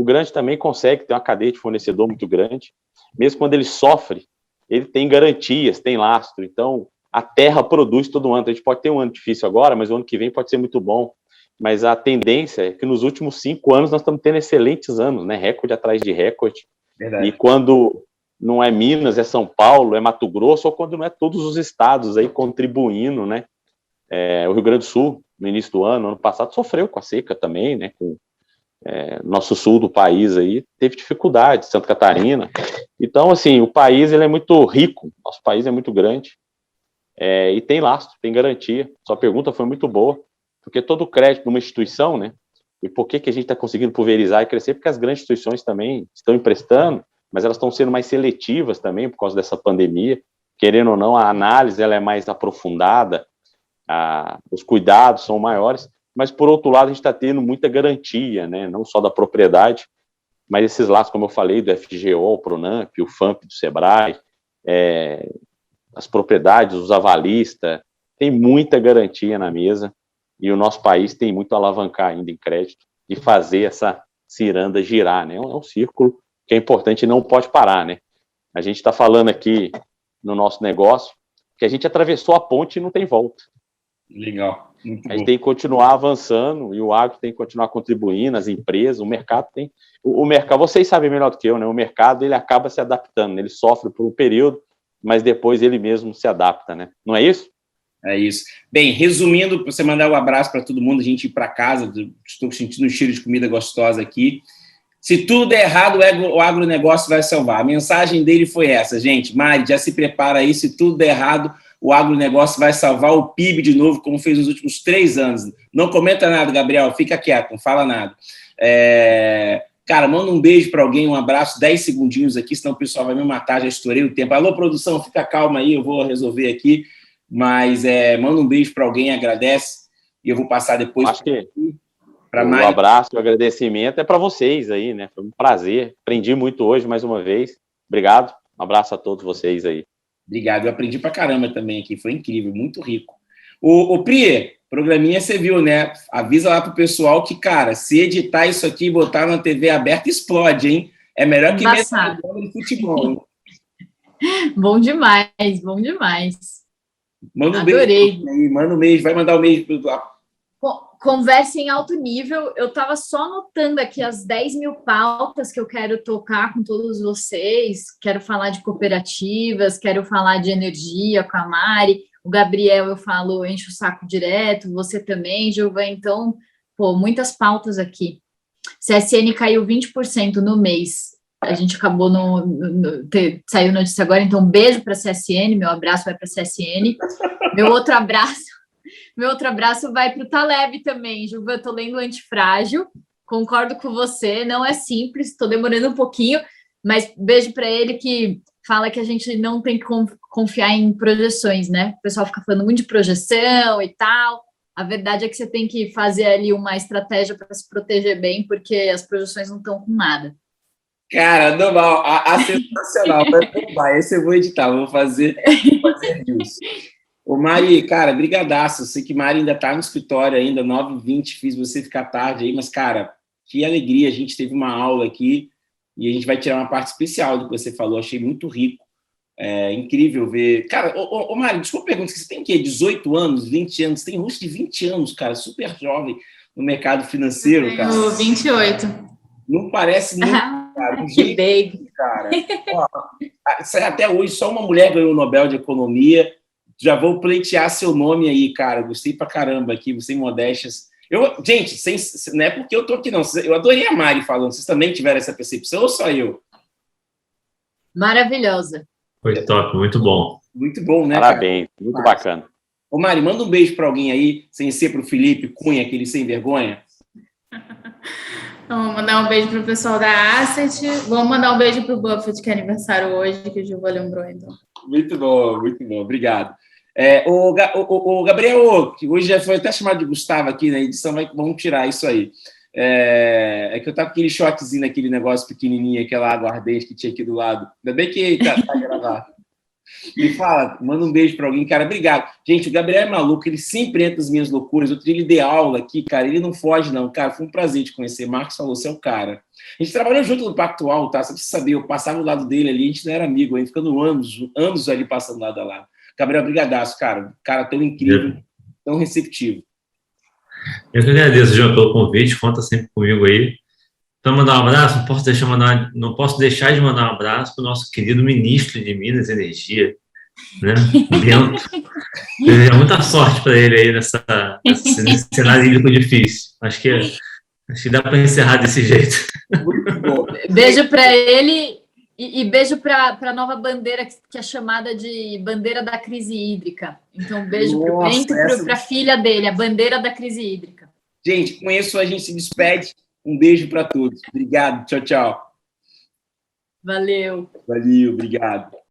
Speaker 4: grande também consegue ter uma cadeia de fornecedor muito grande. Mesmo quando ele sofre, ele tem garantias, tem lastro. Então, a terra produz todo ano. Então, a gente pode ter um ano difícil agora, mas o ano que vem pode ser muito bom. Mas a tendência é que nos últimos 5 anos nós estamos tendo excelentes anos, né? Recorde atrás de recorde. Verdade. E quando não é Minas, é São Paulo, é Mato Grosso, ou quando não é todos os estados aí contribuindo, né? O Rio Grande do Sul, no início do ano passado, sofreu com a seca também, né? Nosso sul do país aí teve dificuldade, Santa Catarina. Então, assim, o país ele é muito rico, nosso país é muito grande, e tem lastro, tem garantia. Sua pergunta foi muito boa, porque todo crédito numa instituição, né? E por que a gente está conseguindo pulverizar e crescer? Porque as grandes instituições também estão emprestando, mas elas estão sendo mais seletivas também por causa dessa pandemia. Querendo ou não, a análise ela é mais aprofundada, os cuidados são maiores, mas, por outro lado, a gente está tendo muita garantia, né? Não só da propriedade, mas esses laços, como eu falei, do FGO, o Pronamp, o FAMP do Sebrae, as propriedades, os avalistas, tem muita garantia na mesa, e o nosso país tem muito a alavancar ainda em crédito, e fazer essa ciranda girar, né? É um círculo que é importante e não pode parar, né? A gente está falando aqui no nosso negócio que a gente atravessou a ponte e não tem volta.
Speaker 1: Legal.
Speaker 4: A gente tem que continuar avançando e o agro tem que continuar contribuindo, as empresas, o mercado tem... O mercado, vocês sabem melhor do que eu, né? O mercado, ele acaba se adaptando, né? Ele sofre por um período, mas depois ele mesmo se adapta, né? Não é isso?
Speaker 1: É isso. Bem, resumindo, para você mandar um abraço para todo mundo, a gente ir para casa, estou sentindo um cheiro de comida gostosa aqui. Se tudo der errado, o agronegócio vai salvar. A mensagem dele foi essa, gente. Mari, já se prepara aí, se tudo der errado, o agronegócio vai salvar o PIB de novo, como fez nos últimos 3 anos. Não comenta nada, Gabriel, fica quieto, não fala nada. Cara, manda um beijo para alguém, um abraço, 10 segundinhos aqui, senão o pessoal vai me matar, já estourei o tempo. Alô, produção, fica calma aí, eu vou resolver aqui. Mas manda um beijo para alguém, agradece, e eu vou passar depois.
Speaker 4: Acho que o abraço, o agradecimento é para vocês aí, né? Foi um prazer, aprendi muito hoje, mais uma vez. Obrigado, um abraço a todos vocês aí.
Speaker 1: Obrigado, eu aprendi pra caramba também aqui, foi incrível, muito rico. O Pri, programinha você viu, né? Avisa lá pro pessoal que, cara, se editar isso aqui e botar na TV aberta, explode, hein? É melhor que
Speaker 3: mesmo
Speaker 1: de futebol, hein?
Speaker 3: Bom demais, bom demais.
Speaker 1: Manda um
Speaker 3: Adorei.
Speaker 1: Beijo aí, manda um beijo, vai mandar um beijo pro...
Speaker 3: Conversa em alto nível. Eu estava só anotando aqui as 10 mil pautas que eu quero tocar com todos vocês. Quero falar de cooperativas, quero falar de energia com a Mari. O Gabriel, eu falo, enche o saco direto. Você também, Gilvan. Então, muitas pautas aqui. CSN caiu 20% no mês. A gente acabou saiu notícia agora, então um beijo para a CSN, meu abraço vai para a CSN. Meu outro abraço vai para o Taleb também, Gilvan, eu estou lendo Antifrágil, concordo com você, não é simples, estou demorando um pouquinho, mas beijo para ele que fala que a gente não tem que confiar em projeções, né? O pessoal fica falando muito de projeção e tal, a verdade é que você tem que fazer ali uma estratégia para se proteger bem, porque as projeções não estão com nada.
Speaker 1: Cara, normal, a sensacional. Vai, esse eu vou editar, vou fazer news. Ô, Mari, cara, brigadaço. Eu sei que Mari ainda tá no escritório ainda, 9h20, fiz você ficar tarde aí, mas, cara, que alegria. A gente teve uma aula aqui e a gente vai tirar uma parte especial do que você falou. Achei muito rico. É incrível ver. Cara, ô Mari, desculpa perguntar, você tem o quê? 18 anos, 20 anos? Tem rosto de 20 anos, cara, super jovem no mercado financeiro, cara.
Speaker 5: Tenho 28.
Speaker 1: Não parece muito, cara. Um
Speaker 3: Que
Speaker 1: jeito,
Speaker 3: baby.
Speaker 1: cara. Ó, até hoje, só uma mulher ganhou o Nobel de Economia. Já vou pleitear seu nome aí, cara. Gostei pra caramba aqui, sem modéstias. Gente, não é porque eu tô aqui, não. Eu adorei a Mari falando. Vocês também tiveram essa percepção ou só eu?
Speaker 3: Maravilhosa.
Speaker 2: Foi top, muito bom.
Speaker 1: Muito bom, né,
Speaker 4: Parabéns,
Speaker 1: cara?
Speaker 4: muito bacana.
Speaker 1: Ô, Mari, manda um beijo para alguém aí, sem ser para o Felipe Cunha, aquele sem vergonha.
Speaker 5: Então, vou mandar um beijo pro pessoal da Asset. Vamos mandar um beijo pro Buffett, que é aniversário hoje, que o Gilva lembrou, então.
Speaker 1: Muito bom, obrigado. O Gabriel, que hoje já foi até chamado de Gustavo aqui na edição, vamos tirar isso aí. É que eu tava com aquele shotzinho naquele negócio pequenininho, aquela água ardente que tinha aqui do lado. Ainda bem que tá gravado. Me fala, manda um beijo para alguém, cara, obrigado. Gente, o Gabriel é maluco, ele sempre entra nas minhas loucuras. Outro dia ele deu aula aqui, cara, ele não foge não, cara, foi um prazer te conhecer. Marcos falou, você é o cara. A gente trabalhou junto no Pactual, tá? Só pra você saber, eu passava do lado dele ali, a gente não era amigo, ainda ficando anos ali passando lado a lado. Gabriel, brigadaço, cara tão incrível, tão receptivo.
Speaker 2: Eu que agradeço, João, pelo convite, conta sempre comigo aí. Então, mandar um abraço, não posso deixar de mandar um abraço para o nosso querido ministro de Minas e Energia, né? Bento. Desejo muita sorte para ele aí nesse cenário hídrico difícil. Acho que dá para encerrar desse jeito.
Speaker 1: Muito bom.
Speaker 3: Beijo para ele e beijo para a nova bandeira que é chamada de bandeira da crise hídrica. Então, beijo para o Bento e para a filha dele, a bandeira da crise hídrica.
Speaker 1: Gente, com isso a gente se despede. Um beijo para todos. Obrigado. Tchau, tchau.
Speaker 3: Valeu.
Speaker 1: Valeu, obrigado.